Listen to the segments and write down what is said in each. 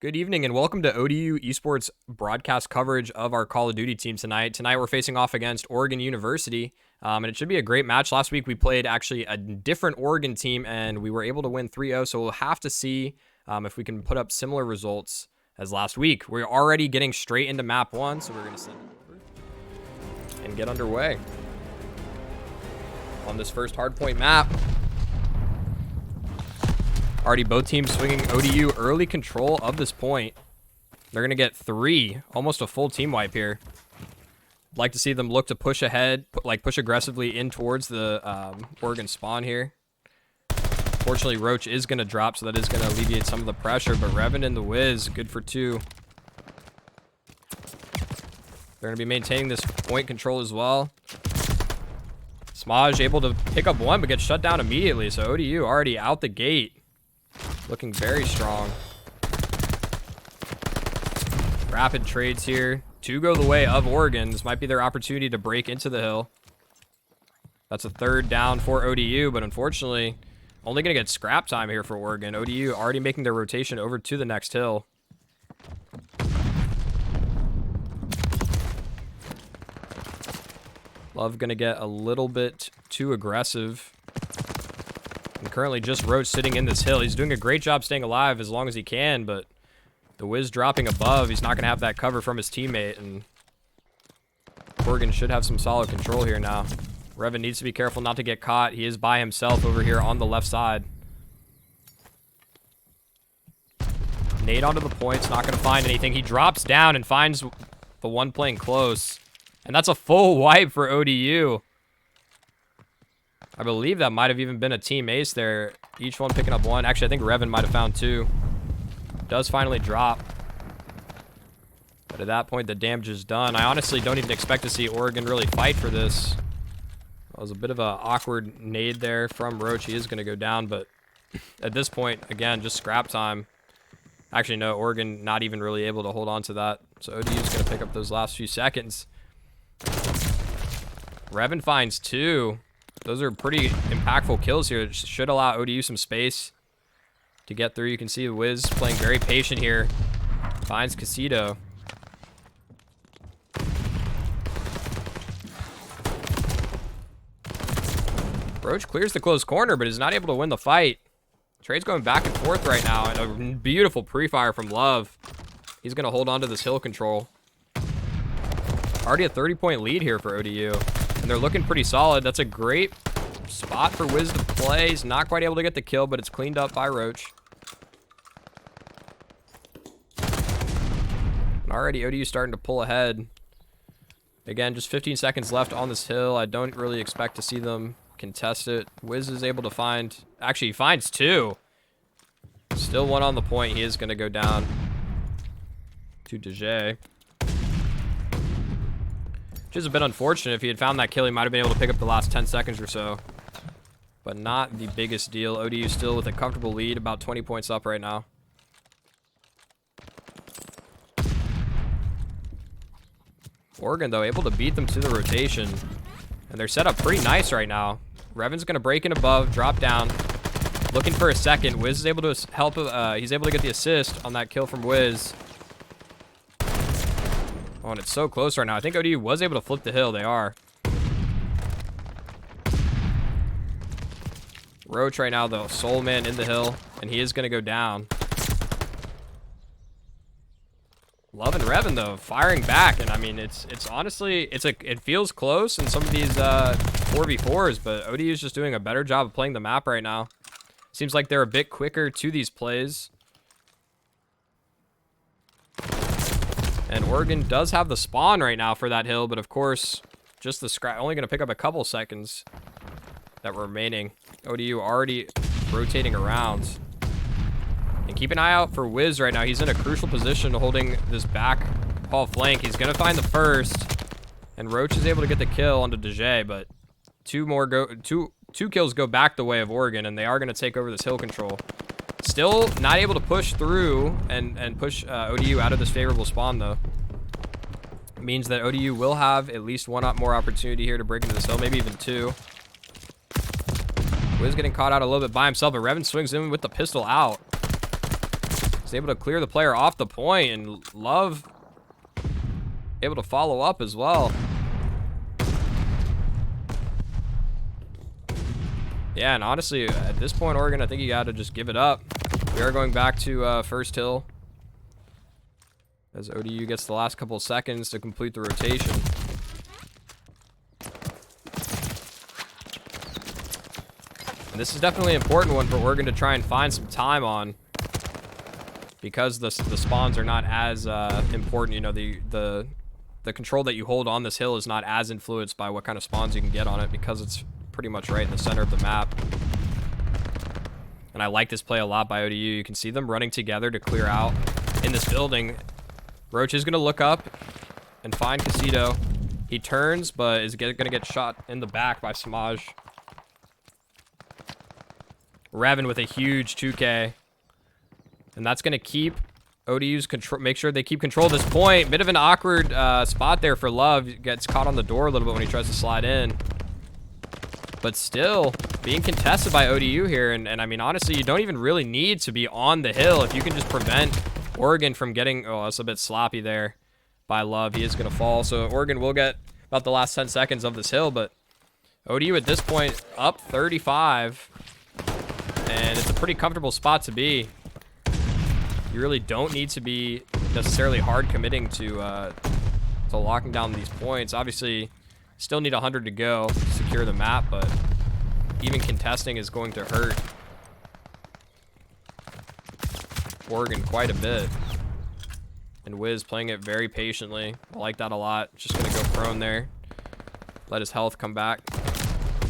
Good evening and welcome to ODU Esports broadcast coverage of our Call of Duty team tonight. Tonight we're facing off against Oregon University, and it should be a great match. Last week we played actually a different Oregon team, and we were able to win 3-0, so we'll have to see if we can put up similar results as last week. We're already getting straight into map 1, so we're going to send it over and get underway on this first hardpoint map. Already both teams swinging ODU early control of this point. They're going to get 3, almost a full team wipe here. I'd like to see them look to push ahead, push aggressively in towards the Oregon spawn here. Fortunately, Roach is going to drop, so that is going to alleviate some of the pressure, but Revan and the Wiz, good for 2. They're going to be maintaining this point control as well. Smaj able to pick up 1, but gets shut down immediately, so ODU already out the gate. Looking very strong. Rapid trades here. 2 go the way of Oregon. This might be their opportunity to break into the hill. That's a 3rd down for ODU, but unfortunately, only going to get scrap time here for Oregon. ODU already making their rotation over to the next hill. Love going to get a little bit too aggressive. And currently just Roach sitting in this hill. He's doing a great job staying alive as long as he can, but the Wiz dropping above, he's not going to have that cover from his teammate, and Oregon should have some solid control here now. Revan needs to be careful not to get caught. He is by himself over here on the left side. Nade onto the point's not going to find anything. He drops down and finds the one playing close, and that's a full wipe for ODU. I believe that might have even been a team ace there. Each one picking up 1. Actually, I think Revan might have found 2. Does finally drop. But at that point, the damage is done. I honestly don't even expect to see Oregon really fight for this. That was a bit of an awkward nade there from Roach. He is going to go down, but at this point, again, just scrap time. Actually, no, Oregon not even really able to hold on to that. So ODU is going to pick up those last few seconds. Revan finds 2. Those are pretty impactful kills here. It should allow ODU some space to get through. You can see the Wiz playing very patient here. Finds Casito. Roach clears the close corner, but is not able to win the fight. Trade's going back and forth right now, and a beautiful pre-fire from Love. He's going to hold on to this hill control. Already a 30-point lead here for ODU. And they're looking pretty solid. That's a great spot for Wiz to play. He's not quite able to get the kill, but it's cleaned up by Roach. And already ODU starting to pull ahead. Again, just 15 seconds left on this hill. I don't really expect to see them contest it. Wiz is able to find... Actually, he finds 2. Still 1 on the point. He is going to go down to DJ. Which is a bit unfortunate. If he had found that kill, he might have been able to pick up the last 10 seconds or so. But not the biggest deal. ODU still with a comfortable lead, about 20 points up right now. Oregon, though, able to beat them to the rotation. And they're set up pretty nice right now. Revan's going to break in above, drop down. Looking for a second. Wiz is able to help. He's able to get the assist on that kill from Wiz. Oh, and it's so close right now. I think ODU was able to flip the hill. They are. Roach right now, though. Soul Man in the hill. And he is going to go down. Love and Revan, though, firing back. And, I mean, it's honestly, it feels close in some of these 4v4s. But ODU is just doing a better job of playing the map right now. Seems like they're a bit quicker to these plays. And Oregon does have the spawn right now for that hill, but of course, just the scrap. Only going to pick up a couple seconds that were remaining. ODU already rotating around. And keep an eye out for Wiz right now. He's in a crucial position holding this back hall flank. He's going to find the first. And Roach is able to get the kill onto DJ, but two kills go back the way of Oregon, and they are going to take over this hill control. Still not able to push through and push ODU out of this favorable spawn, though. It means that ODU will have at least 1 more opportunity here to break into this hill, maybe even 2. Wiz getting caught out a little bit by himself, but Revan swings in with the pistol out. He's able to clear the player off the point, and Love able to follow up as well. Yeah, and honestly, at this point, Oregon, I think you got to just give it up. We are going back to first hill as ODU gets the last couple of seconds to complete the rotation. And this is definitely an important one for Oregon to try and find some time on, because the spawns are not as important. You know, the control that you hold on this hill is not as influenced by what kind of spawns you can get on it, because it's pretty much right in the center of the map. And I like this play a lot by ODU. You can see them running together to clear out in this building. Roach is going to look up and find Casido. He turns, but is going to get shot in the back by Samaj. Revan with a huge 2K. And that's going to keep ODU's control, make sure they keep control of this point. Bit of an awkward spot there for Love. Gets caught on the door a little bit when he tries to slide in. But still being contested by ODU here. And I mean, honestly, you don't even really need to be on the hill. If you can just prevent Oregon from getting... Oh, that's a bit sloppy there by Love. He is going to fall. So Oregon will get about the last 10 seconds of this hill. But ODU at this point up 35. And it's a pretty comfortable spot to be. You really don't need to be necessarily hard committing to locking down these points. Obviously, still need 100 to go to secure the map, but even contesting is going to hurt Oregon quite a bit. And Wiz playing it very patiently. I like that a lot. Just going to go prone there. Let his health come back.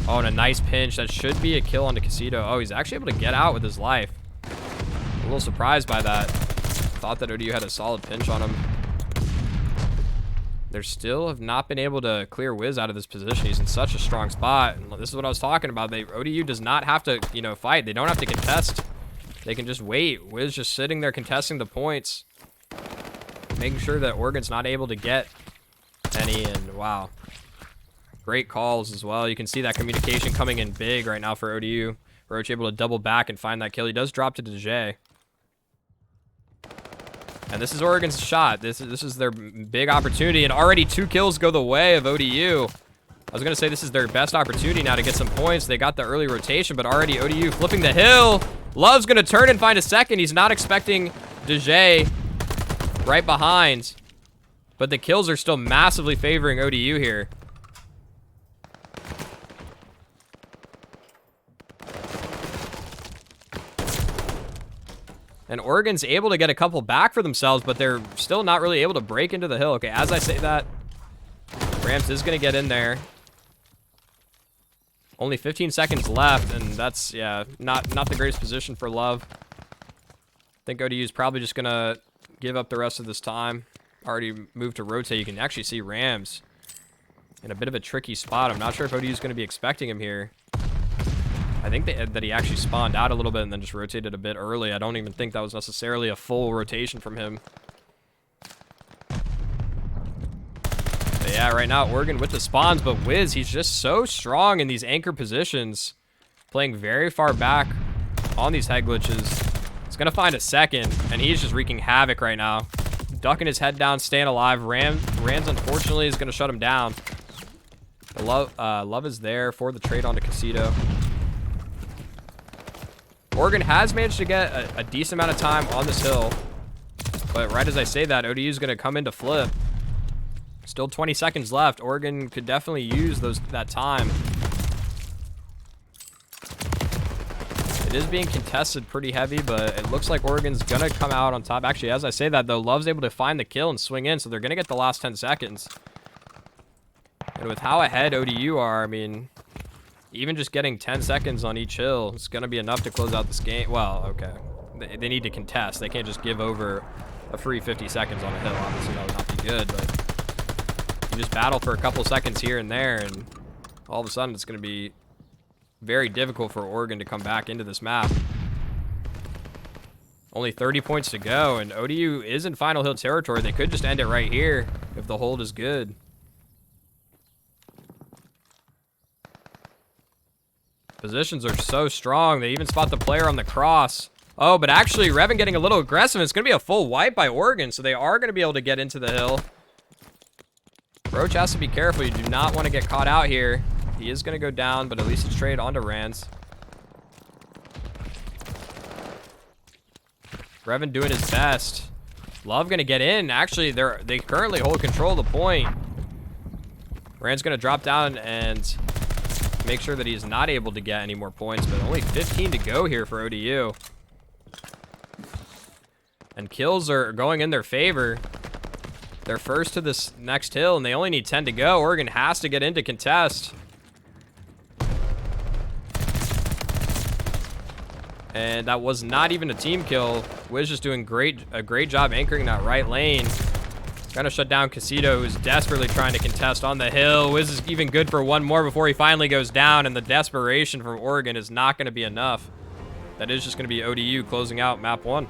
Oh, and a nice pinch. That should be a kill onto Casido. Oh, he's actually able to get out with his life. A little surprised by that. Thought that ODU had a solid pinch on him. They still have not been able to clear Wiz out of this position. He's in such a strong spot. And this is what I was talking about. ODU does not have to, you know, fight. They don't have to contest. They can just wait. Wiz just sitting there contesting the points, making sure that Oregon's not able to get any. And wow, great calls as well. You can see that communication coming in big right now for ODU. Roach able to double back and find that kill. He does drop to DJ. And this is Oregon's shot. This is their big opportunity. And already 2 kills go the way of ODU. I was going to say this is their best opportunity now to get some points. They got the early rotation, but already ODU flipping the hill. Love's going to turn and find a second. He's not expecting DJ right behind. But the kills are still massively favoring ODU here. And Oregon's able to get a couple back for themselves, but they're still not really able to break into the hill. Okay, as I say that, Rams is going to get in there. Only 15 seconds left, and that's, yeah, not the greatest position for Love. I think ODU is probably just going to give up the rest of this time. Already moved to rotate. You can actually see Rams in a bit of a tricky spot. I'm not sure if ODU is going to be expecting him here. I think that he actually spawned out a little bit and then just rotated a bit early. I don't even think that was necessarily a full rotation from him. But yeah, right now, Oregon with the spawns, but Wiz, he's just so strong in these anchor positions. Playing very far back on these head glitches. He's going to find a second, and he's just wreaking havoc right now. Ducking his head down, staying alive. Rams, unfortunately, is going to shut him down. Love is there for the trade onto Casido. Oregon has managed to get a decent amount of time on this hill. But right as I say that, ODU is going to come in to flip. Still 20 seconds left. Oregon could definitely use that time. It is being contested pretty heavy, but it looks like Oregon's going to come out on top. Actually, as I say that, though, Love's able to find the kill and swing in, so they're going to get the last 10 seconds. And with how ahead ODU are, I mean, even just getting 10 seconds on each hill is going to be enough to close out this game. Well, okay. They need to contest. They can't just give over a free 50 seconds on a hill. Obviously, that would not be good, but you just battle for a couple seconds here and there, and all of a sudden it's going to be very difficult for Oregon to come back into this map. Only 30 points to go, and ODU is in final hill territory. They could just end it right here if the hold is good. Positions are so strong. They even spot the player on the cross. Oh, but actually, Revan getting a little aggressive. It's going to be a full wipe by Oregon, so they are going to be able to get into the hill. Roach has to be careful. You do not want to get caught out here. He is going to go down, but at least it's traded onto Rans. Revan doing his best. Love going to get in. Actually, they currently hold control of the point. Rand's going to drop down and make sure that he's not able to get any more points, but only 15 to go here for ODU. And kills are going in their favor. They're first to this next hill, and they only need 10 to go. Oregon has to get into contest. And that was not even a team kill. Wiz just doing a great job anchoring that right lane. Trying to shut down Casito, who's desperately trying to contest on the hill. Wiz is even good for one more before he finally goes down, and the desperation from Oregon is not going to be enough. That is just going to be ODU closing out map 1.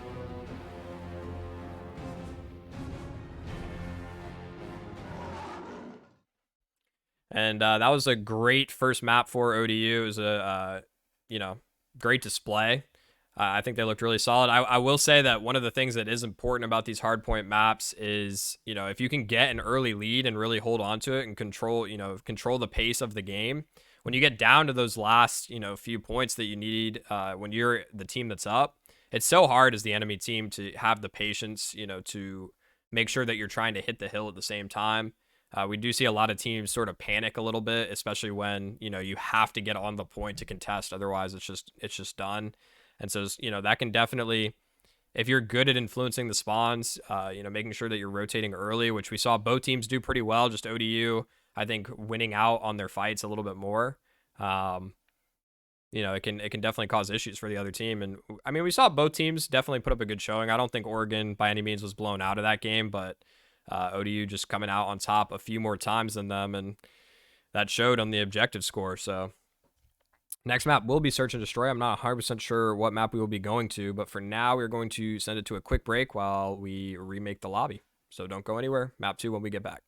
And that was a great first map for ODU. It was a, great display. I think they looked really solid. I will say that one of the things that is important about these hardpoint maps is, if you can get an early lead and really hold on to it and control the pace of the game, when you get down to those last, few points that you need when you're the team that's up, it's so hard as the enemy team to have the patience, to make sure that you're trying to hit the hill at the same time. We do see a lot of teams sort of panic a little bit, especially when, you have to get on the point to contest. Otherwise, it's just done. And so, that can definitely, if you're good at influencing the spawns, making sure that you're rotating early, which we saw both teams do pretty well. Just ODU, I think, winning out on their fights a little bit more. It can definitely cause issues for the other team. And I mean, we saw both teams definitely put up a good showing. I don't think Oregon by any means was blown out of that game, but ODU just coming out on top a few more times than them, and that showed on the objective score. So next map will be Search and Destroy. I'm not 100% sure what map we will be going to, but for now, we're going to send it to a quick break while we remake the lobby. So don't go anywhere. Map 2 when we get back.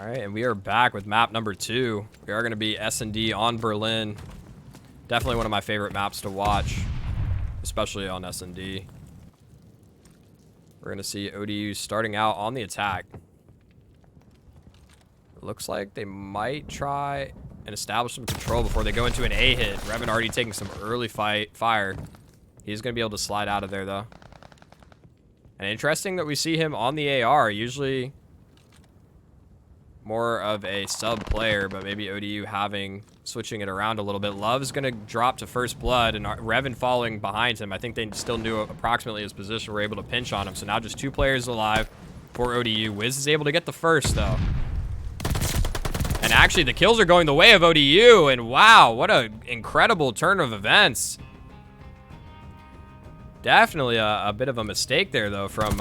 All right, and we are back with map number 2. We are going to be S&D on Berlin. Definitely one of my favorite maps to watch, especially on S&D. We're going to see ODU starting out on the attack. It looks like they might try and establish some control before they go into an A hit. Revan already taking some early fire. He's going to be able to slide out of there, though. And interesting that we see him on the AR. Usually more of a sub player, but maybe ODU switching it around a little bit. Love's going to drop to first blood, and Revan following behind him. I think they still knew approximately his position. Were able to pinch on him. So now just 2 players alive for ODU. Wiz is able to get the first, though. And actually, the kills are going the way of ODU, and wow, what an incredible turn of events. Definitely a bit of a mistake there, though, from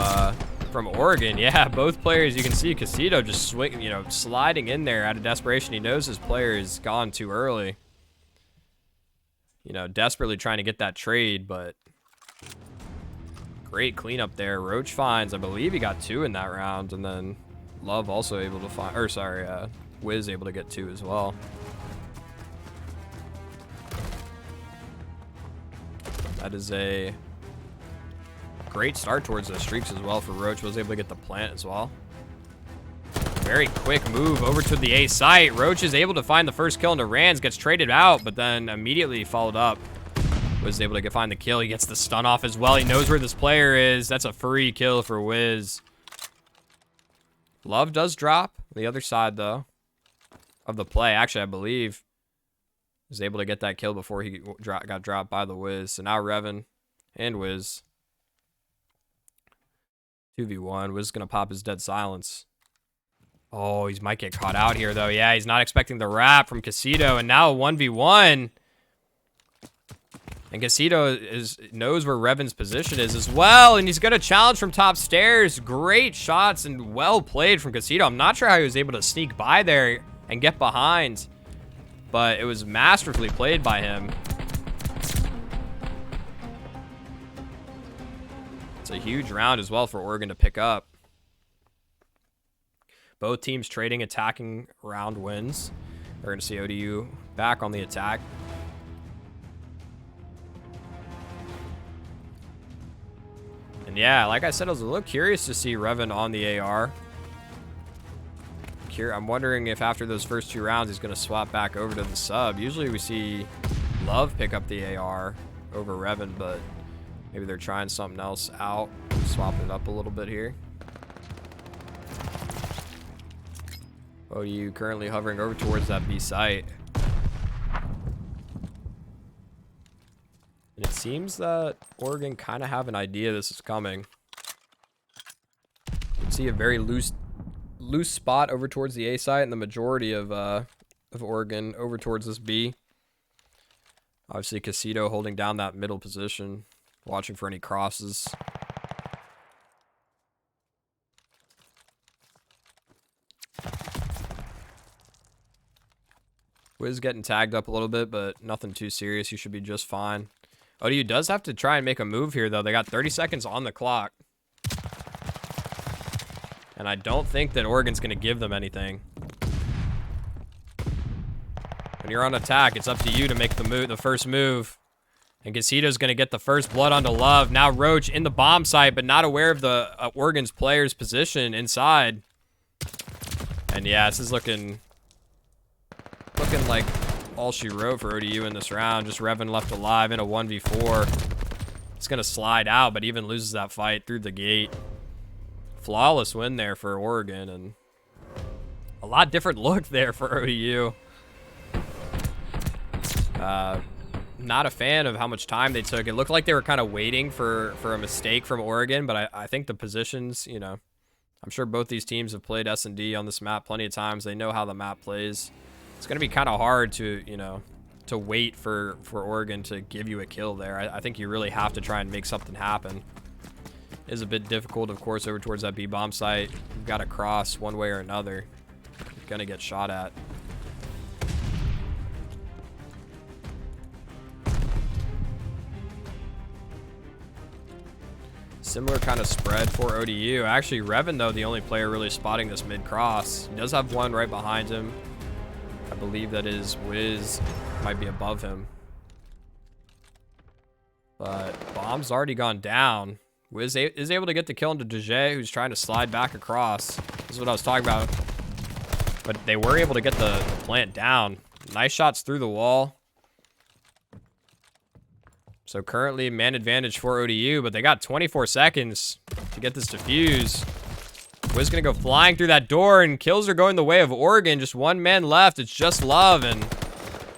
Oregon. Yeah, both players, you can see Casito just sliding in there out of desperation. He knows his player is gone too early. Desperately trying to get that trade, but great cleanup there. Roach finds, I believe he got 2 in that round, and then Love also able to find, or sorry, Wiz able to get 2 as well. That is a great start towards those streaks as well for Roach. Was able to get the plant as well. Very quick move over to the A site. Roach is able to find the first kill into Rands, gets traded out, but then immediately followed up. Was able to find the kill. He gets the stun off as well. He knows where this player is. That's a free kill for Wiz. Love does drop the other side, though, of the play. Actually, I believe was able to get that kill before he got dropped by the Wiz. So now Revan and Wiz 2v1. Wiz is going to pop his dead silence. Oh, he might get caught out here, though. Yeah, he's not expecting the wrap from Casito. And now a 1v1. And Casito knows where Revan's position is as well. And he's going to challenge from top stairs. Great shots and well played from Casito. I'm not sure how he was able to sneak by there and get behind. But it was masterfully played by him. It's a huge round as well for Oregon to pick up. Both teams trading attacking round wins. We're going to see ODU back on the attack. And yeah, like I said, I was a little curious to see Revan on the AR. I'm wondering if after those first 2 rounds, he's going to swap back over to the sub. Usually we see Love pick up the AR over Revan, but maybe they're trying something else out. Swapping it up a little bit here. ODU currently hovering over towards that B site. And it seems that Oregon kind of have an idea this is coming. You can see a very loose spot over towards the A site, and the majority of Oregon over towards this B. Obviously, Casito holding down that middle position, watching for any crosses. Wiz getting tagged up a little bit, but nothing too serious. You should be just fine. ODU does have to try and make a move here, though. They got 30 seconds on the clock. And I don't think that Oregon's going to give them anything. When you're on attack, it's up to you to make the first move. And Casito's going to get the first blood onto Love. Now Roach in the bomb site, but not aware of the Oregon's player's position inside. And yeah, this is looking like all she wrote for ODU in this round. Just Revan left alive in a 1v4. It's going to slide out, but even loses that fight through the gate. Flawless win there for Oregon, and a lot different look there for ODU. Not a fan of how much time they took. It looked like they were kind of waiting for a mistake from Oregon, but I think the positions, I'm sure both these teams have played S&D on this map plenty of times. They know how the map plays. It's going to be kind of hard to, to wait for Oregon to give you a kill there. I think you really have to try and make something happen. It is a bit difficult, of course, over towards that B-bomb site. You've got to cross one way or another. You're going to get shot at. Similar kind of spread for ODU. Actually, Revan, though, the only player really spotting this mid-cross. He does have one right behind him. I believe that is Wiz. Might be above him. But bomb's already gone down. Wiz is able to get the kill into DeJay, who's trying to slide back across. This is what I was talking about. But they were able to get the plant down. Nice shots through the wall. So currently man advantage for ODU, but they got 24 seconds to get this defuse. Wiz gonna go flying through that door, and kills are going the way of Oregon. Just one man left. It's just Love, and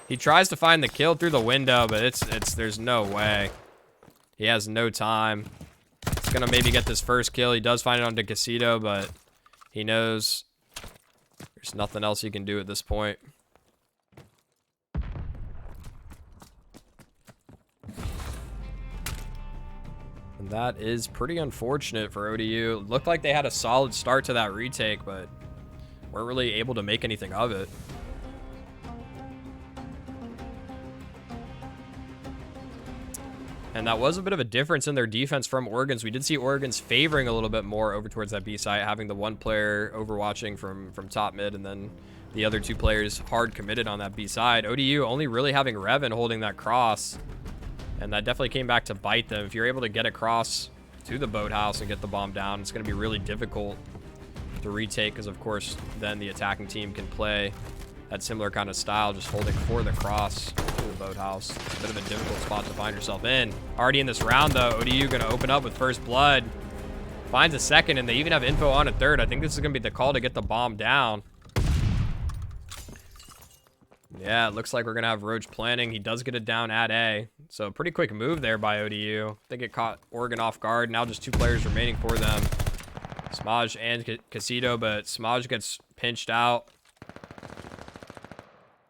he tries to find the kill through the window, but there's no way. He has no time. He's gonna maybe get this first kill. He does find it onto Casito, but he knows there's nothing else he can do at this point. And that is pretty unfortunate for ODU. It looked like they had a solid start to that retake, but weren't really able to make anything of it. And that was a bit of a difference in their defense from Oregon's. We did see Oregon's favoring a little bit more over towards that B site, having the one player overwatching from top mid, and then the other two players hard committed on that B side. ODU only really having Revan holding that cross, and that definitely came back to bite them. If you're able to get across to the boathouse and get the bomb down, it's going to be really difficult to retake, because of course then the attacking team can play that similar kind of style, just holding for the cross to the boathouse. It's a bit of a difficult spot to find yourself in. Already in this round though, ODU going to open up with first blood. Finds a second, and they even have info on a third. I think this is going to be the call to get the bomb down. Yeah, it looks like we're going to have Roach planning. He does get it down at A. So pretty quick move there by ODU. I think it caught Oregon off guard. Now just two players remaining for them. Smaj and Casito, but Smaj gets pinched out.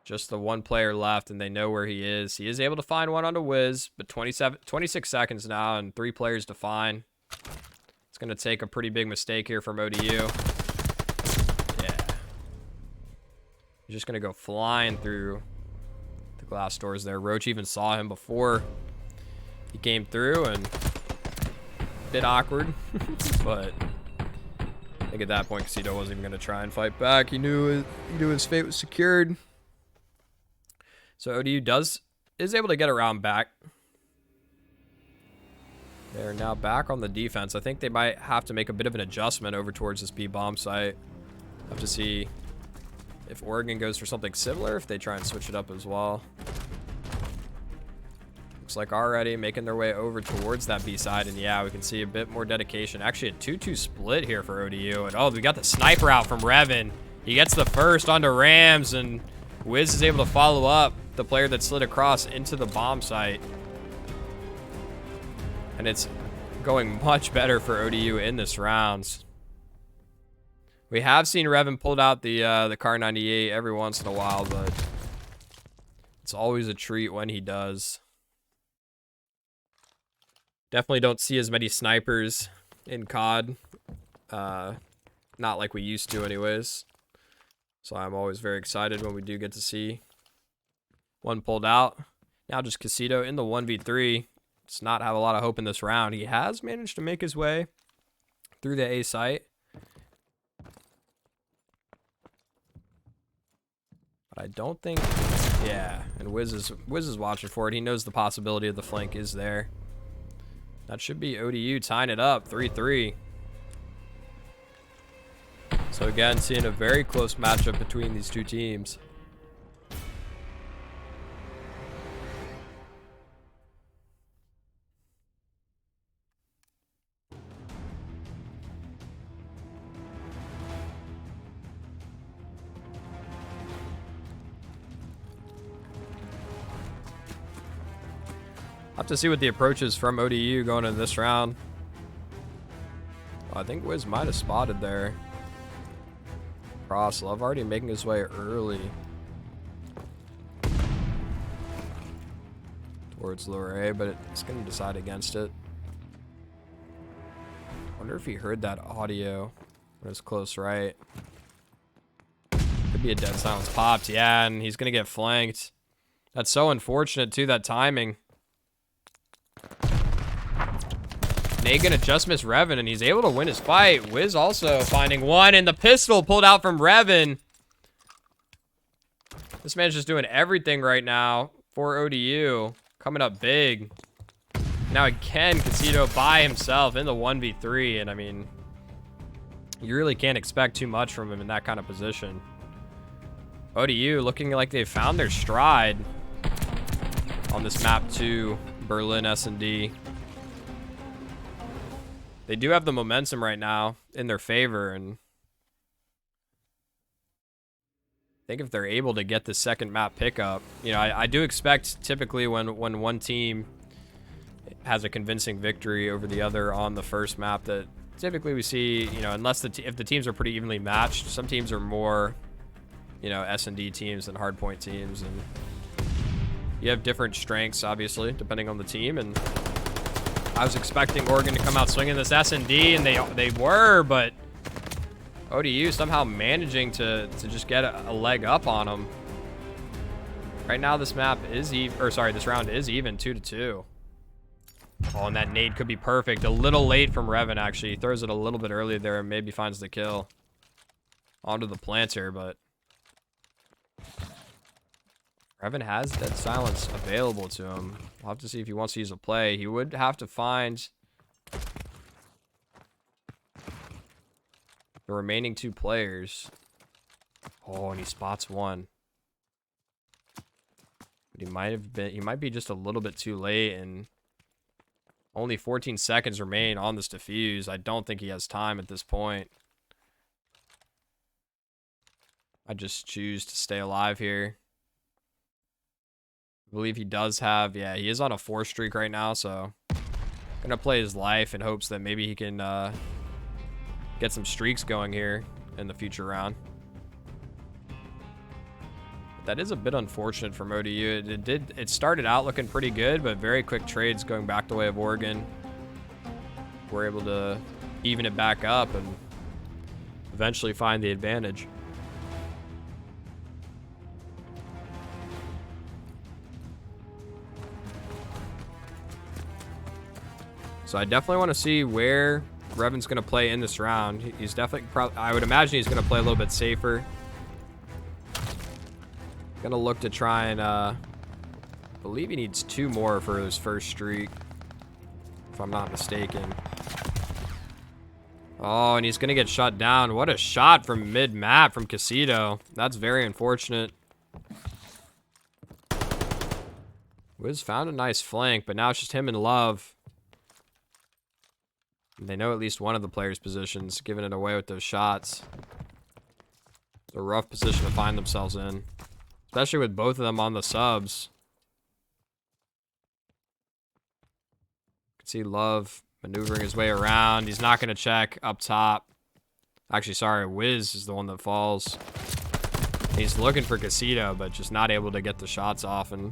Just the one player left, and they know where he is. He is able to find one onto Wiz, but 26 seconds now, and 3 players to find. It's going to take a pretty big mistake here from ODU. Yeah. He's just going to go flying through the glass doors there. Roach even saw him before he came through, and a bit awkward. But I think at that point, Casito wasn't even going to try and fight back. He knew his fate was secured. So ODU is able to get around back. They're now back on the defense. I think they might have to make a bit of an adjustment over towards this B bomb site. Have to see if Oregon goes for something similar, if they try and switch it up as well. Looks like already making their way over towards that B side, and yeah, we can see a bit more dedication. Actually a 2-2 split here for ODU, and oh, we got the sniper out from Revan. He gets the first onto Rams, and Wiz is able to follow up the player that slid across into the bomb site. And it's going much better for ODU in this round. We have seen Revan pulled out the Car 98 every once in a while, but it's always a treat when he does. Definitely don't see as many snipers in COD. Not like we used to anyways. So I'm always very excited when we do get to see one pulled out. Now just Casito in the 1v3. Does not have a lot of hope in this round. He has managed to make his way through the A site. But I don't think... Yeah, and Wiz is watching for it. He knows the possibility of the flank is there. That should be ODU tying it up, 3-3. So again, seeing a very close matchup between these two teams. I'll have to see what the approach is from ODU going into this round. Oh, I think Wiz might have spotted there. Cross Love already making his way early towards lower A, but it's going to decide against it. Wonder if he heard that audio when it was close right. Could be a dead silence popped. Yeah, and he's going to get flanked. That's so unfortunate too, that timing. Nagin just missed Revan, and he's able to win his fight. Wiz also finding one, and the pistol pulled out from Revan. This man's just doing everything right now for ODU. Coming up big. Now again, Casito by himself in the 1v3, and I mean, you really can't expect too much from him in that kind of position. ODU looking like they've found their stride on this map 2, Berlin S&D. They do have the momentum right now in their favor, and I think if they're able to get the second map pickup, you know, I do expect typically when one team has a convincing victory over the other on the first map that typically we see, you know, unless if the teams are pretty evenly matched, some teams are more, you know, S&D teams than hardpoint teams, and you have different strengths, obviously, depending on the team. And I was expecting Oregon to come out swinging this S&D, and they were, but ODU somehow managing to just get a leg up on them. Right now, this map is even, or sorry, this round is even 2-2. Oh, and that nade could be perfect. A little late from Revan, actually. He throws it a little bit earlier there and maybe finds the kill. Onto the planter, but Revan has dead silence available to him. We'll have to see if he wants to use a play. He would have to find the remaining 2 players. Oh, and he spots one. But he might be just a little bit too late, and only 14 seconds remain on this defuse. I don't think he has time at this point. I just choose to stay alive here. I believe he does have, yeah, he is on a 4 streak right now, so gonna play his life in hopes that maybe he can get some streaks going here in the future round. That is a bit unfortunate from ODU. It started out looking pretty good, but very quick trades going back the way of Oregon. We're able to even it back up and eventually find the advantage. So I definitely want to see where Revan's going to play in this round. He's definitely, I would imagine he's going to play a little bit safer. Gonna look to try and, believe he needs 2 more for his first streak, if I'm not mistaken. Oh, and he's gonna get shut down. What a shot from mid-map from Casito. That's very unfortunate. Wiz found a nice flank, but now it's just him and Love. And they know at least one of the players' positions, giving it away with those shots. It's a rough position to find themselves in, especially with both of them on the subs. You can see Love maneuvering his way around. He's not going to check up top. Actually, sorry, Wiz is the one that falls. He's looking for Casito, but just not able to get the shots off. And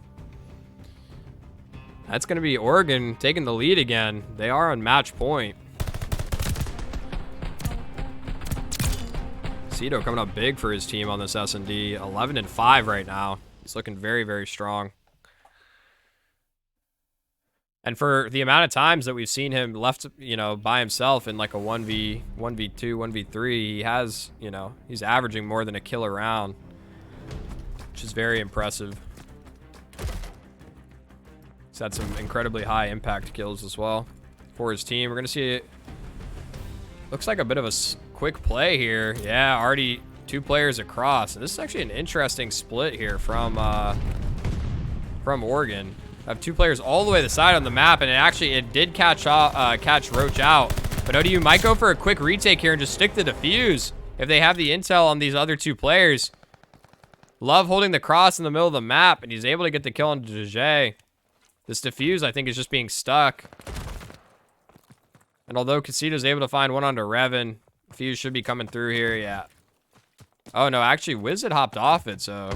that's going to be Oregon taking the lead again. They are on match point. Casito coming up big for his team on this S&D. 11-5 right now. He's looking very, very strong. And for the amount of times that we've seen him left, you know, by himself in like a 1v2, 1v3, he has, you know, he's averaging more than a kill a round, which is very impressive. He's had some incredibly high impact kills as well for his team. We're going to see it. Looks like a bit of a quick play here. Yeah, already 2 players across. And this is actually an interesting split here from Oregon. I have 2 players all the way to the side on the map, and it did catch Roach out. But ODU might go for a quick retake here and just stick the defuse if they have the intel on these other 2 players. Love holding the cross in the middle of the map, and he's able to get the kill on Jay. This defuse, I think, is just being stuck. And although Casito's able to find one onto Revan, Fuse should be coming through here, yeah. Oh, no, actually, Wiz had hopped off it, so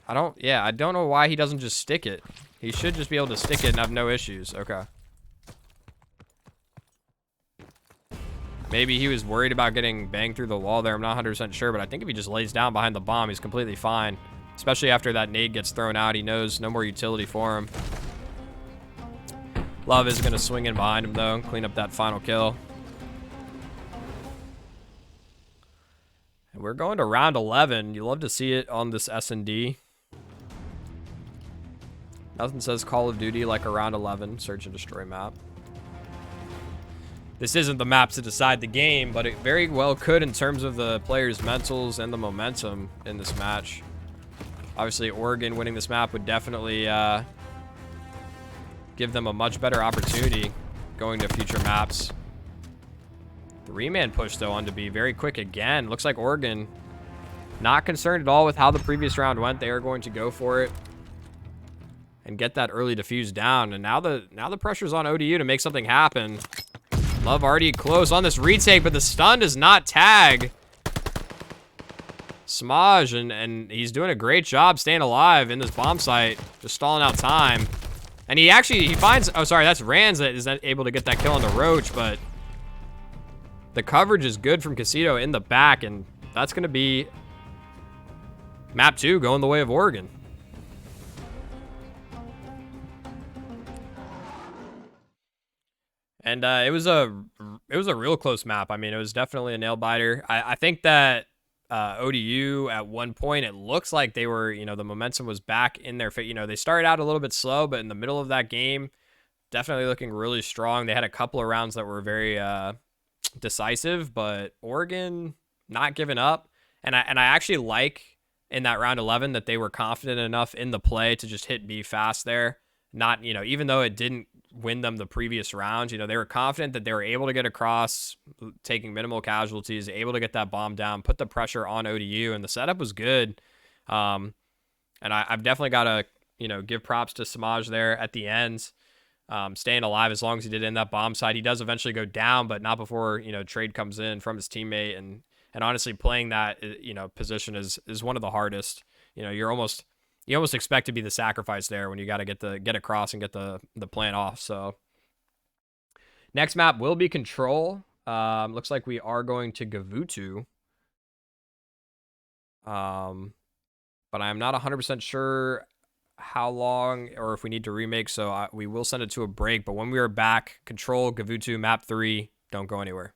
I don't know why he doesn't just stick it. He should just be able to stick it and have no issues. Okay. Maybe he was worried about getting banged through the wall there. I'm not 100% sure, but I think if he just lays down behind the bomb, he's completely fine. Especially after that nade gets thrown out. He knows no more utility for him. Love is going to swing in behind him, though, and clean up that final kill. And we're going to round 11. You love to see it on this S&D. Nothing says Call of Duty like a round 11 search and destroy map. This isn't the map to decide the game, but it very well could in terms of the players' mentals and the momentum in this match. Obviously, Oregon winning this map would definitely give them a much better opportunity going to future maps. 3-man push, though, on to be very quick again. Looks like Oregon not concerned at all with how the previous round went. They are going to go for it and get that early defuse down. And now the pressure's on ODU to make something happen. Love already close on this retake, but the stun does not tag Smaj, and he's doing a great job staying alive in this bomb site, just stalling out time. And he finds, oh sorry, that's Rands that is able to get that kill on the Roach, but the coverage is good from Casito in the back, and that's going to be map 2 going the way of Oregon. And it was a real close map. I mean, it was definitely a nail biter. I think that ODU at one point, it looks like they were, the momentum was back in their fit. They started out a little bit slow, but in the middle of that game, definitely looking really strong. They had a couple of rounds that were very decisive, but Oregon not giving up. And I actually like in that round 11 that they were confident enough in the play to just hit B fast there. Not, even though it didn't win them the previous round, they were confident that they were able to get across, taking minimal casualties, able to get that bomb down, put the pressure on ODU, and the setup was good. And I've definitely got to, give props to Samaj there at the end, staying alive as long as he did in that bomb side. He does eventually go down, but not before, trade comes in from his teammate. And honestly, playing that, position is one of the hardest. You almost expect to be the sacrifice there when you got to get across and get the plant off. So next map will be Control. Looks like we are going to Gavutu. But I'm not 100% sure how long or if we need to remake, so we will send it to a break. But when we are back, Control, Gavutu, map 3, don't go anywhere.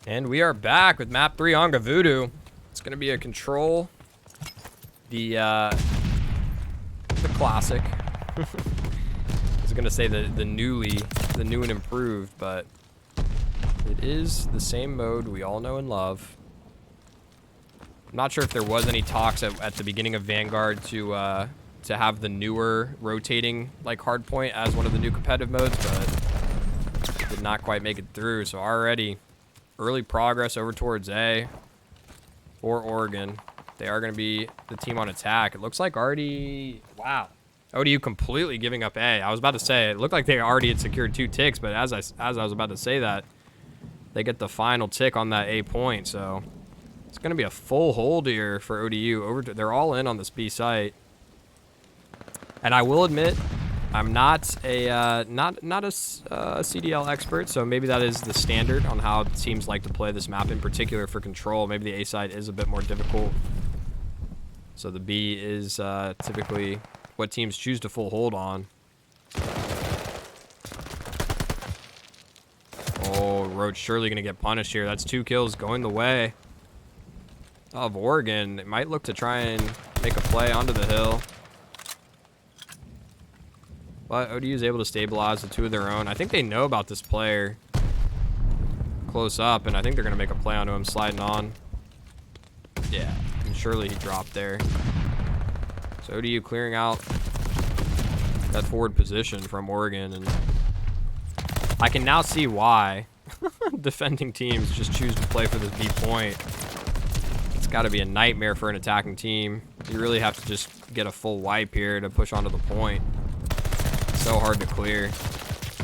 And we are back with map 3 on Gavutu. It's going to be a Control. The classic. It's was gonna say the new and improved, but it is the same mode we all know and love. I'm not sure if there was any talks at the beginning of Vanguard to have the newer rotating like hardpoint as one of the new competitive modes, but did not quite make it through. So already early progress over towards A for Oregon. They are going to be the team on attack. It looks like already, wow. ODU completely giving up A. I was about to say, it looked like they already had secured 2 ticks, but as I was about to say that, they get the final tick on that A point. So it's going to be a full hold here for ODU. They're all in on this B site. And I will admit, I'm not a CDL expert, so maybe that is the standard on how teams like to play this map, in particular for control. Maybe the A side is a bit more difficult. So the B is typically what teams choose to full hold on. Oh, Roach surely going to get punished here. That's 2 kills going the way of Oregon. It might look to try and make a play onto the hill. But ODU is able to stabilize the 2 of their own. I think they know about this player close up, and I think they're going to make a play onto him sliding on. Yeah, and surely he dropped there. So ODU clearing out that forward position from Oregon, and I can now see why defending teams just choose to play for this B point. It's got to be a nightmare for an attacking team. You really have to just get a full wipe here to push onto the point. So hard to clear.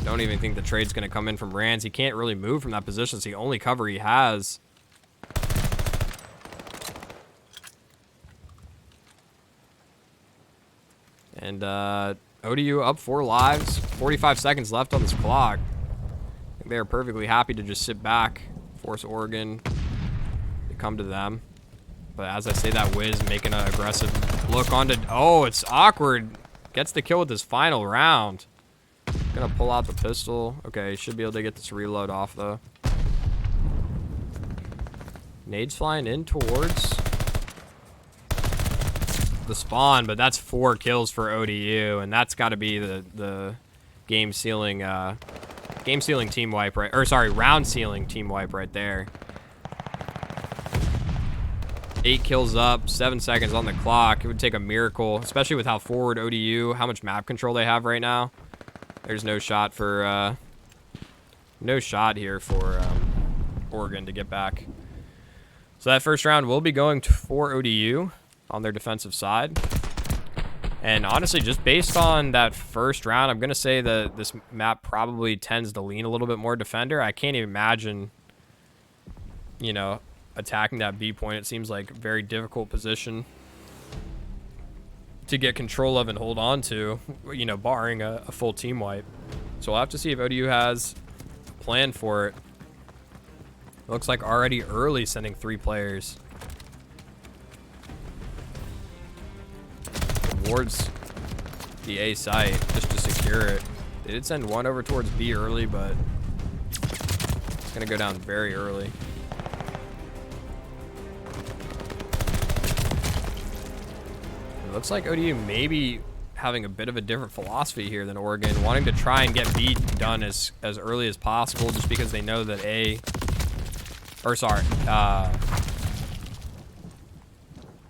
Don't even think the trade's going to come in from Rands. He can't really move from that position. It's the only cover he has. And ODU up 4 lives. 45 seconds left on this clock. I think they're perfectly happy to just sit back, force Oregon to come to them. But as I say that, Wiz making an aggressive look onto... Oh, it's awkward. Gets the kill with his final round. Gonna pull out the pistol. Okay, should be able to get this reload off, though. Nades flying in towards the spawn, but that's 4 kills for ODU, and that's got to be the game sealing team wipe, right? Or sorry, round sealing team wipe right there. 8 kills up, 7 seconds on the clock. It would take a miracle, especially with how forward ODU, how much map control they have right now. There's no shot for here for Oregon to get back. So that first round will be going for ODU on their defensive side. And honestly, just based on that first round, I'm going to say that this map probably tends to lean a little bit more defender. I can't even imagine, you know, attacking that B point. It seems like a very difficult position to get control of and hold on to, you know, barring a full team wipe. So we'll have to see if ODU has a plan for it. Looks like already early sending 3 players towards the A site just to secure it. They did send 1 over towards B early, but it's going to go down very early. It looks like ODU may be having a bit of a different philosophy here than Oregon, wanting to try and get B done as early as possible, just because they know that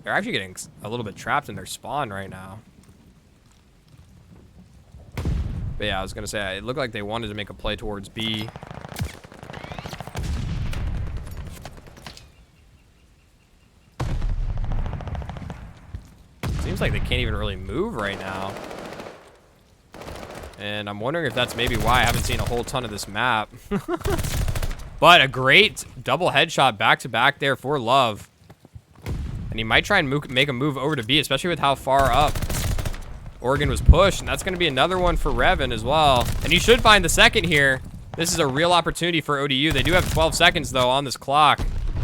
they're actually getting a little bit trapped in their spawn right now. But yeah, I was going to say, it looked like they wanted to make a play towards B. Seems like they can't even really move right now. And I'm wondering if that's maybe why I haven't seen a whole ton of this map. But a great double headshot back-to-back there for Love. And he might try and make a move over to B, especially with how far up Oregon was pushed. And that's going to be another one for Revan as well. And you should find the second here. This is a real opportunity for ODU. They do have 12 seconds, though, on this clock.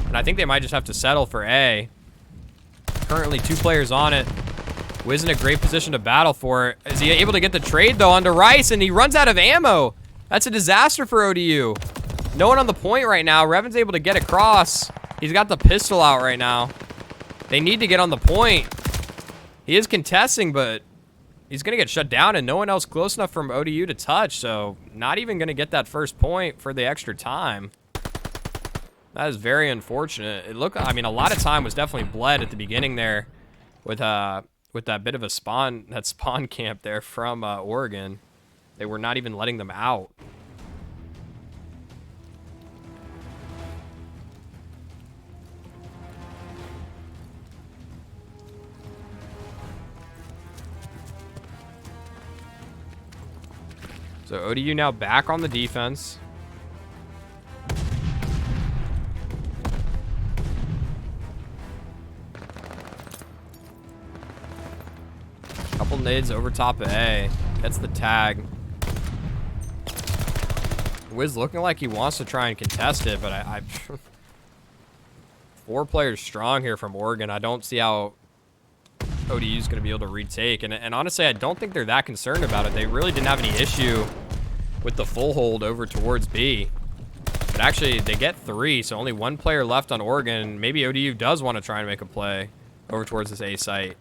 And I think they might just have to settle for A. Currently 2 players on it. Wiz in a great position to battle for it. Is he able to get the trade, though, onto Rice? And he runs out of ammo. That's a disaster for ODU. No one on the point right now. Revan's able to get across. He's got the pistol out right now. They need to get on the point. He is contesting, but he's going to get shut down, and no one else close enough from ODU to touch, so not even going to get that first point for the extra time. That is very unfortunate. It looked, I mean, a lot of time was definitely bled at the beginning there with that bit of a spawn camp there from Oregon. They were not even letting them out. So ODU now back on the defense. Couple nades over top of A. Gets the tag. Wiz looking like he wants to try and contest it, but I 4 players strong here from Oregon. I don't see how ODU is going to be able to retake. And honestly, I don't think they're that concerned about it. They really didn't have any issue with the full hold over towards B. But actually, they get 3, so only 1 player left on Oregon. Maybe ODU does want to try and make a play over towards this A site.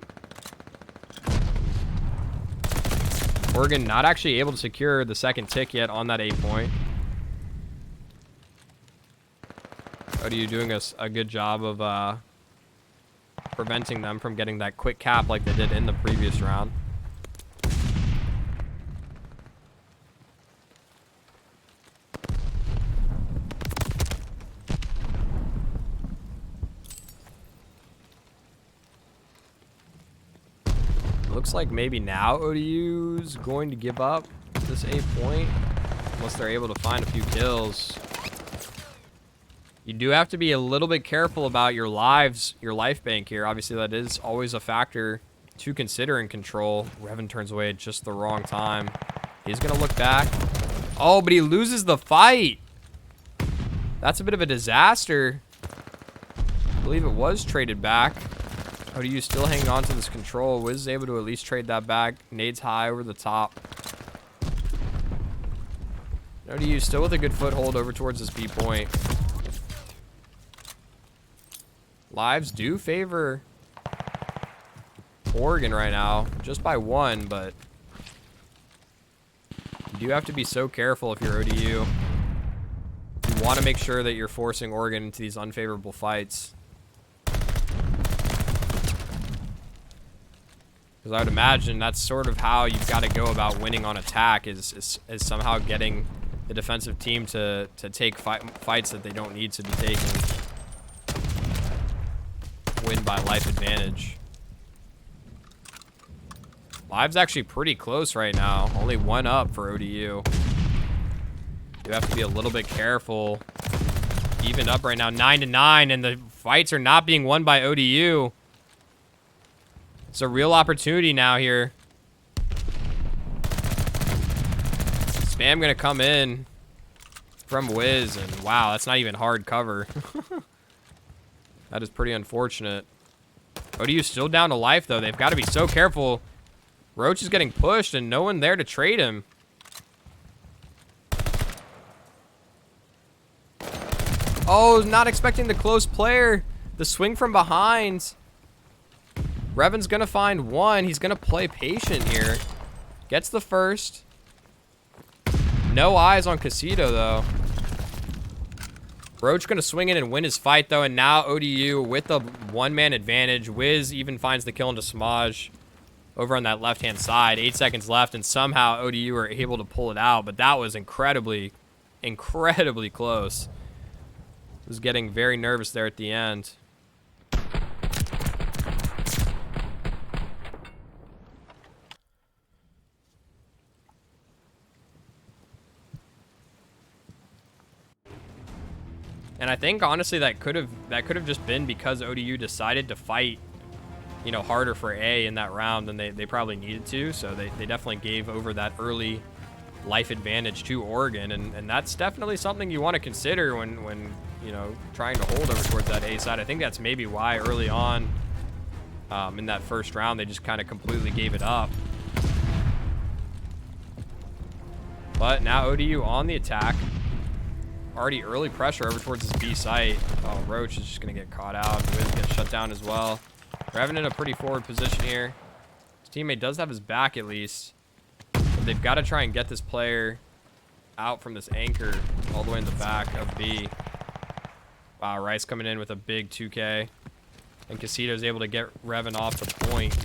Oregon not actually able to secure the second tick yet on that A point. ODU doing a good job of preventing them from getting that quick cap like they did in the previous round. Looks like maybe now ODU's going to give up this A point unless they're able to find a few kills. You do have to be a little bit careful about your life bank here. Obviously, that is always a factor to consider in control. Revan turns away at just the wrong time. He's going to look back. Oh, but he loses the fight. That's a bit of a disaster. I believe it was traded back. ODU still hanging on to this control. Wiz is able to at least trade that back. Nades high over the top. ODU still with a good foothold over towards this B point. Lives do favor Oregon right now, just by 1, but you do have to be so careful if you're ODU. You want to make sure that you're forcing Oregon into these unfavorable fights. Because I would imagine that's sort of how you've got to go about winning on attack is somehow getting the defensive team to take fights that they don't need to be taking. Win by life advantage. Live's actually pretty close right now. Only 1 up for ODU. You have to be a little bit careful. Even up right now, 9-9, and the fights are not being won by ODU. It's a real opportunity now here. Spam gonna come in from Wiz, and wow, that's not even hard cover. That is pretty unfortunate. ODU's still down to life, though. They've got to be so careful. Roach is getting pushed, and no one there to trade him. Oh, not expecting the close player. The swing from behind. Revan's going to find 1. He's going to play patient here. Gets the first. No eyes on Casito, though. Roach going to swing in and win his fight, though, and now ODU with the 1-man advantage. Wiz even finds the kill into Smaj over on that left-hand side. 8 seconds left, and somehow ODU are able to pull it out, but that was incredibly close. Was getting very nervous there at the end. And I think honestly that could have just been because ODU decided to fight, you know, harder for A in that round than they probably needed to. So they definitely gave over that early life advantage to Oregon, and that's definitely something you want to consider when you know, trying to hold over towards that A side. I think that's maybe why early on in that first round they just kind of completely gave it up. But now ODU on the attack. Already early pressure over towards this B site. Oh, Roach is just going to get caught out. Wiz gets shut down as well. Revan in a pretty forward position here. teammate does have his back at least. But they've got to try and get this player out from this anchor all the way in the back of B. Wow, Rice coming in with a big 2K. And Casito's able to get Revan off the point.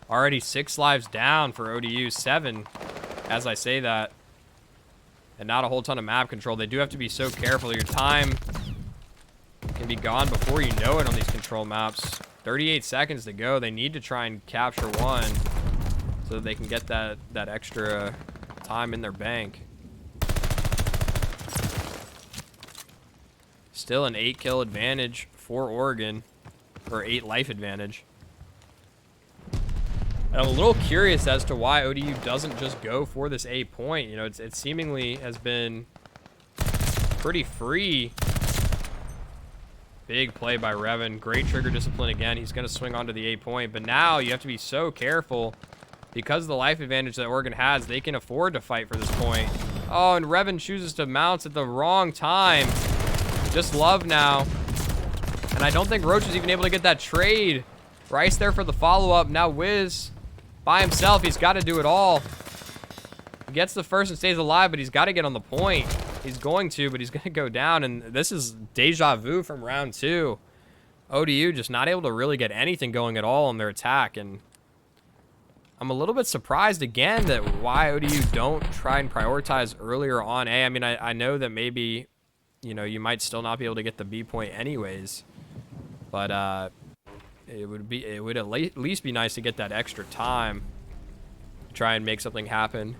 Already 6 lives down for ODU. 7 as I say that. And not a whole ton of map control. They do have to be so careful. Your time can be gone before you know it on these control maps. 38 seconds to go. They need to try and capture one so that they can get that extra time in their bank. Still an 8 kill advantage for Oregon, or 8 life advantage. And I'm a little curious as to why ODU doesn't just go for this A point. You know, it seemingly has been pretty free. Big play by Revan. Great trigger discipline again. He's going to swing onto the A point. But now you have to be so careful. Because of the life advantage that Oregon has, they can afford to fight for this point. Oh, and Revan chooses to mount at the wrong time. Just love now. And I don't think Roach is even able to get that trade. Rice there for the follow-up. Now Wiz by himself. He's got to do it all. He gets the first and stays alive, but he's got to get on the point. He's going to, but he's going to go down. And this is deja vu from round 2. ODU just not able to really get anything going at all on their attack. And I'm a little bit surprised again that why ODU don't try and prioritize earlier on A. I mean, I know that maybe, you know, you might still not be able to get the B point anyways. But it would at least be nice to get that extra time to try and make something happen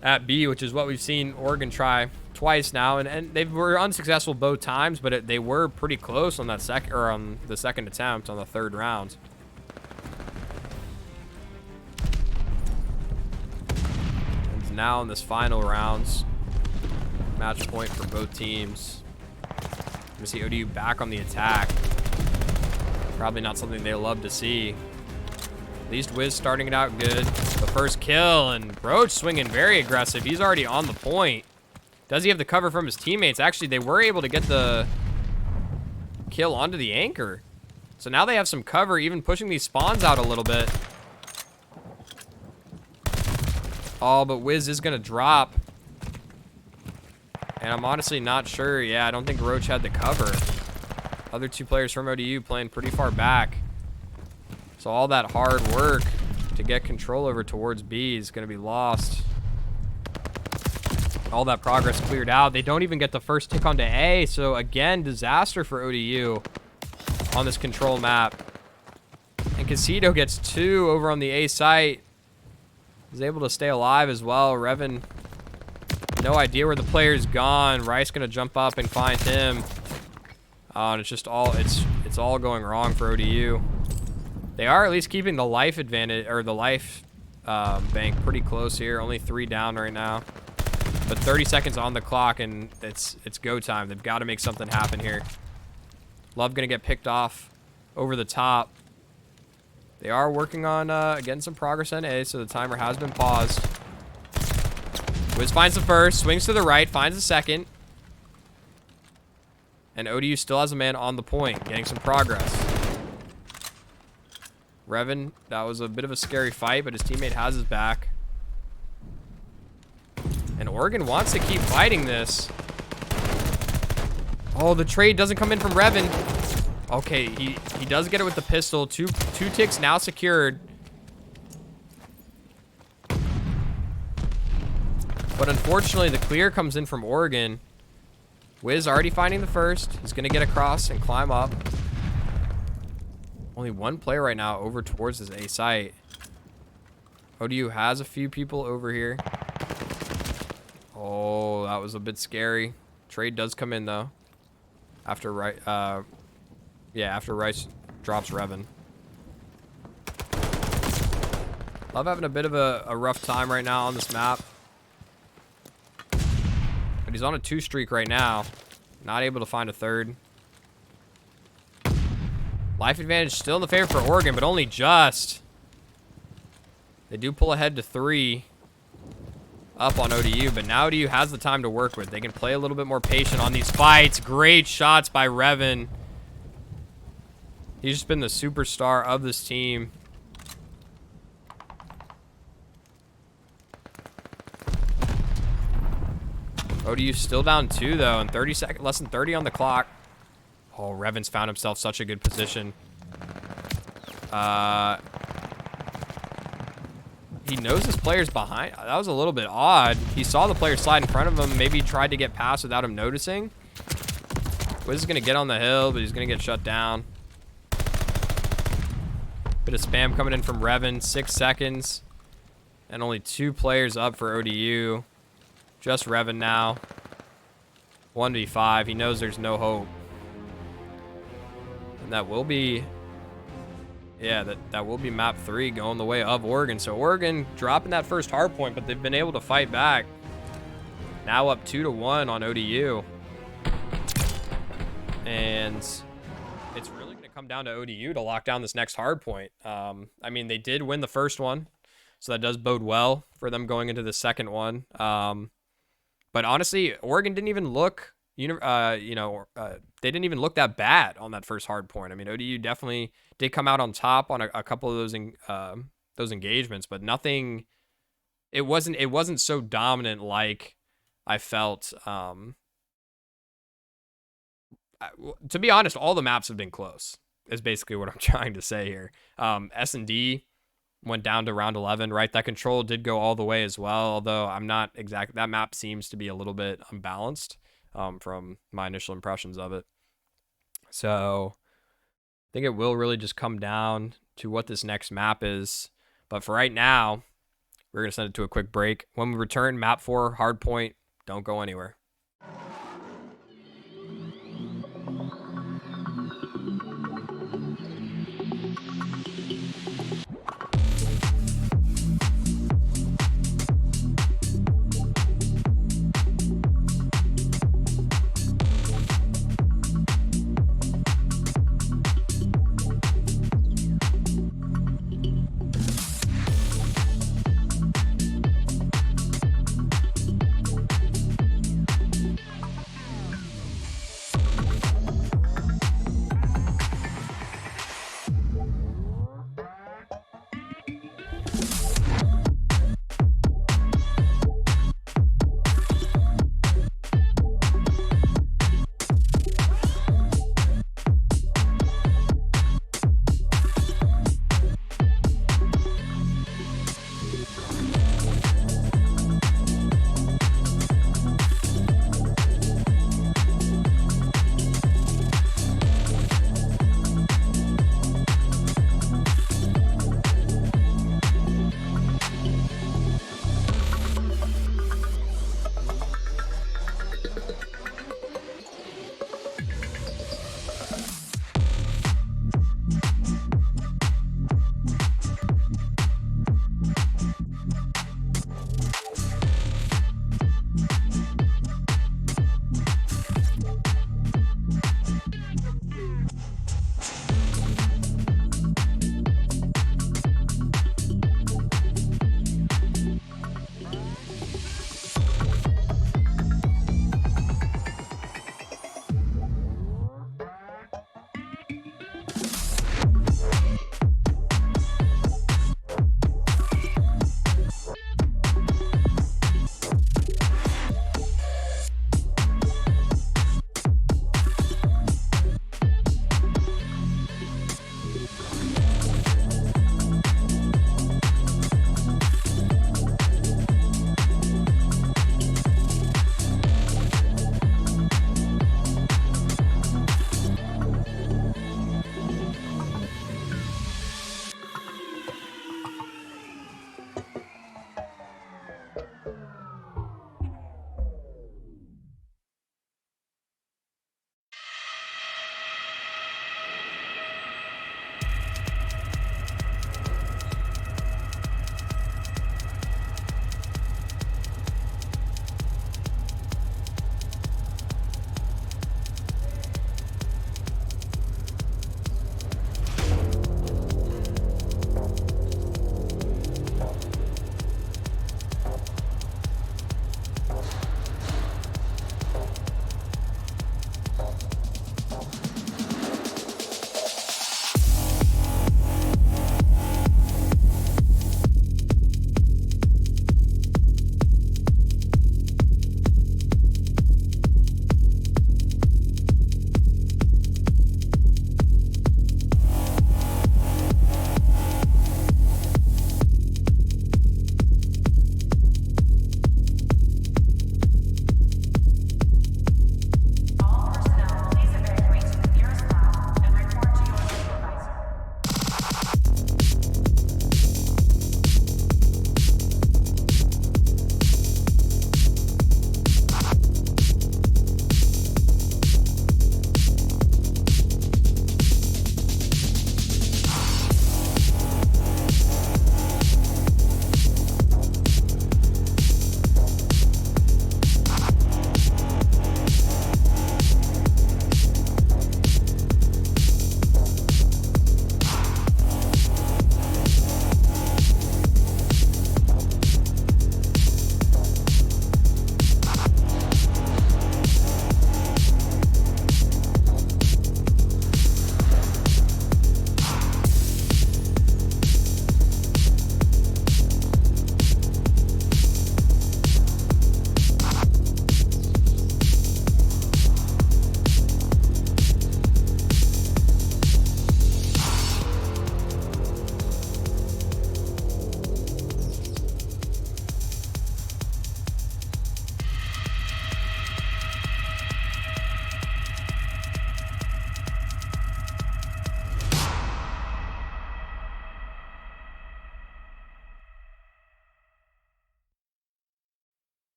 at B, which is what we've seen Oregon try twice now, and they were unsuccessful both times, but they were pretty close on that on the second attempt on the 3rd round. And now in this final rounds, match point for both teams. We see ODU back on the attack. Probably not something they love to see. At least Wiz starting it out good. The first kill, and Roach swinging very aggressive. He's already on the point. Does he have the cover from his teammates? Actually, they were able to get the kill onto the anchor. So now they have some cover, even pushing these spawns out a little bit. Oh, but Wiz is going to drop. And I'm honestly not sure. Yeah, I don't think Roach had the cover. Other 2 players from ODU playing pretty far back. So all that hard work to get control over towards B is going to be lost. All that progress cleared out. They don't even get the first tick onto A. So again, disaster for ODU on this control map. And Casito gets 2 over on the A site. He's able to stay alive as well. Revan, no idea where the player's gone. Rice going to jump up and find him. And it's just all it's all going wrong for ODU. They are at least keeping the life advantage, or the life bank pretty close here. Only 3 down right now, but 30 seconds on the clock, and it's go time. They've got to make something happen here. Love gonna get picked off over the top. They are working on getting some progress on A, so the timer has been paused. Wiz finds the first, swings to the right, finds the second. And ODU still has a man on the point, getting some progress. Revan, that was a bit of a scary fight, but his teammate has his back. And Oregon wants to keep fighting this. Oh, the trade doesn't come in from Revan. Okay, he does get it with the pistol. Two ticks now secured. But unfortunately, the clear comes in from Oregon. Wiz already finding the first. He's going to get across and climb up. Only 1 player right now over towards his A site. ODU has a few people over here. Oh, that was a bit scary. Trade does come in, though. After Rice drops Revan. Love having a bit of a rough time right now on this map. But he's on a 2 streak right now. Not able to find a 3rd. Life advantage still in the favor for Oregon, but only just. They do pull ahead to 3 up on ODU, but now ODU has the time to work with. They can play a little bit more patient on these fights. Great shots by Revan. He's just been the superstar of this team. ODU still down 2 though, and 30 seconds, less than 30 on the clock. Oh, Revan's found himself such a good position. He knows his player's behind. That was a little bit odd. He saw the player slide in front of him. Maybe he tried to get past without him noticing. Wiz is going to get on the hill, but he's going to get shut down. Bit of spam coming in from Revan. 6 seconds. And only 2 players up for ODU. Just Revan now. 1v5. He knows there's no hope. And that will be... Yeah, that will be map 3 going the way of Oregon. So Oregon dropping that first hard point, but they've been able to fight back. Now up 2-1 on ODU. And it's really going to come down to ODU to lock down this next hard point. I mean, they did win the first one, so that does bode well for them going into the second one. But honestly, Oregon didn't even look, they didn't even look that bad on that first hard point. I mean, ODU definitely did come out on top on a couple of those engagements, but nothing. It wasn't so dominant like I felt. To be honest, all the maps have been close. Is basically what I'm trying to say here. S&D went down to round 11, right? That control did go all the way as well, although I'm not exact. That map seems to be a little bit unbalanced from my initial impressions of it. So I think it will really just come down to what this next map is. But for right now, we're going to send it to a quick break. When we return, map 4, hard point, don't go anywhere.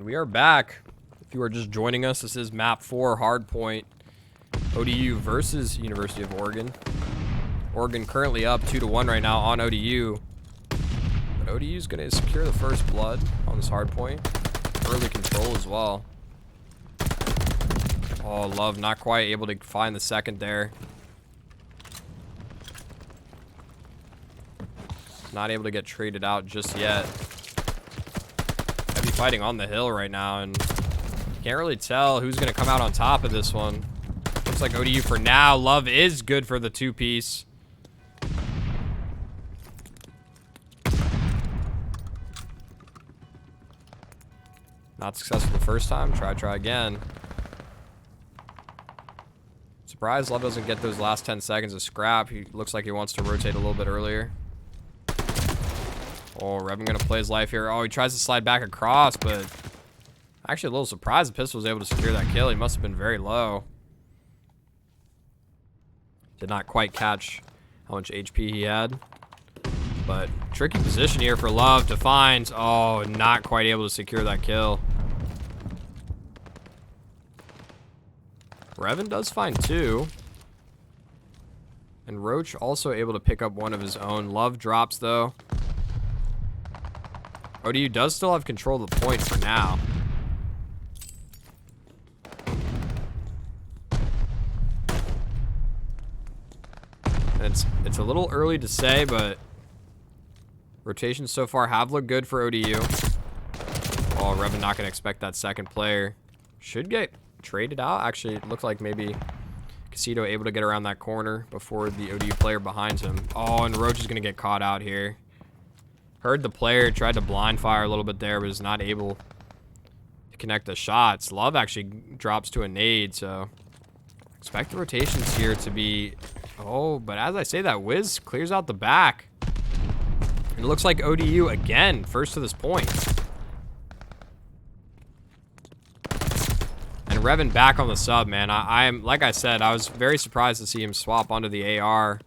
And we are back. If you are just joining us, this is map 4, Hardpoint. ODU versus University of Oregon. Oregon currently up 2-1 right now on ODU. But ODU is going to secure the first blood on this hardpoint. Early control as well. Oh, Love not quite able to find the second there. Not able to get traded out just yet. Heavy fighting on the hill right now, and can't really tell who's going to come out on top of this one. Looks like ODU for now. Love is good for the two-piece. Not successful the first time. Try again. Surprised Love doesn't get those last 10 seconds of scrap. He looks like he wants to rotate a little bit earlier. Oh, Revan gonna play his life here. Oh, he tries to slide back across, but actually a little surprised the pistol was able to secure that kill. He must have been very low. Did not quite catch how much HP he had. But tricky position here for Love to find. Oh, not quite able to secure that kill. Revan does find 2. And Roach also able to pick up one of his own. Love drops though. ODU does still have control of the point for now. And it's a little early to say, but rotations so far have looked good for ODU. Oh, Revan not going to expect that second player. Should get traded out. Actually, it looked like maybe Casito able to get around that corner before the ODU player behind him. Oh, and Roach is going to get caught out here. Heard the player, tried to blind fire a little bit there, but was not able to connect the shots. Love actually drops to a nade, so expect the rotations here to be... Oh, but as I say that, Wiz clears out the back. It looks like ODU again, first to this point. And Revan back on the sub, man. I am, like I said, I was very surprised to see him swap onto the AR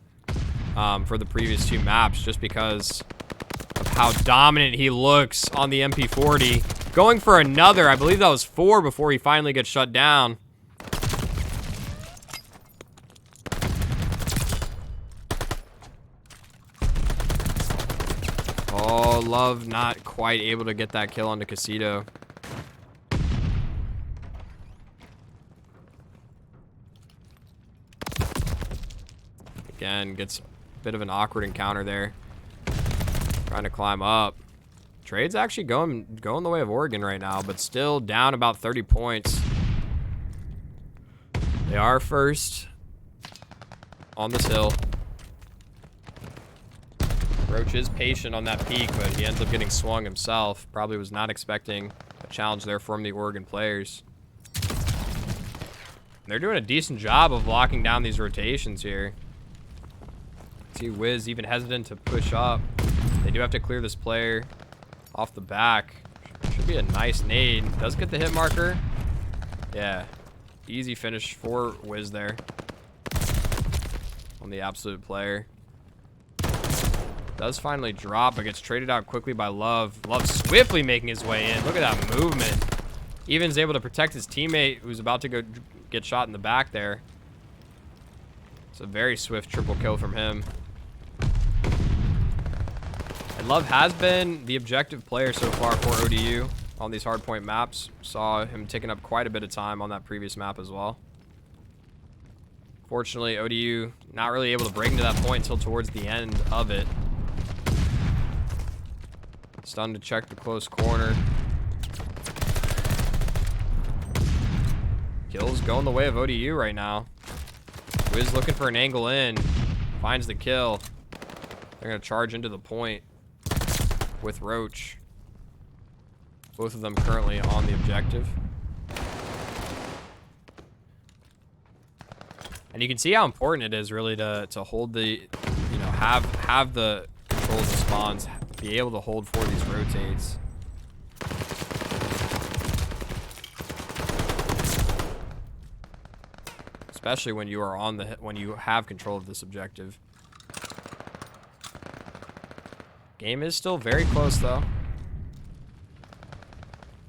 for the previous 2 maps, just because of how dominant he looks on the MP40. Going for another, I believe that was 4 before he finally gets shut down. Oh, Love not quite able to get that kill onto Casito. Again, gets a bit of an awkward encounter there. Trying to climb up. Trade's actually going the way of Oregon right now, but still down about 30 points. They are first on this hill. Roach is patient on that peak, but he ends up getting swung himself. Probably was not expecting a challenge there from the Oregon players. They're doing a decent job of locking down these rotations here. See Wiz even hesitant to push up. They do have to clear this player off the back. Should be a nice nade. Does get the hit marker. Yeah. Easy finish for Wiz there. On the absolute player. Does finally drop, but gets traded out quickly by Love. Love swiftly making his way in. Look at that movement. Even is able to protect his teammate who's about to go get shot in the back there. It's a very swift triple kill from him. And Love has been the objective player so far for ODU on these hardpoint maps. Saw him taking up quite a bit of time on that previous map as well. Fortunately, ODU not really able to break into that point until towards the end of it. Stun to check the close corner. Kills going the way of ODU right now. Wiz looking for an angle in. Finds the kill. They're going to charge into the point with Roach. Both of them currently on the objective. And you can see how important it is really to hold the, you know, have the control of the spawns, be able to hold for these rotates. Especially when you are on the, when you have control of this objective. Game is still very close though.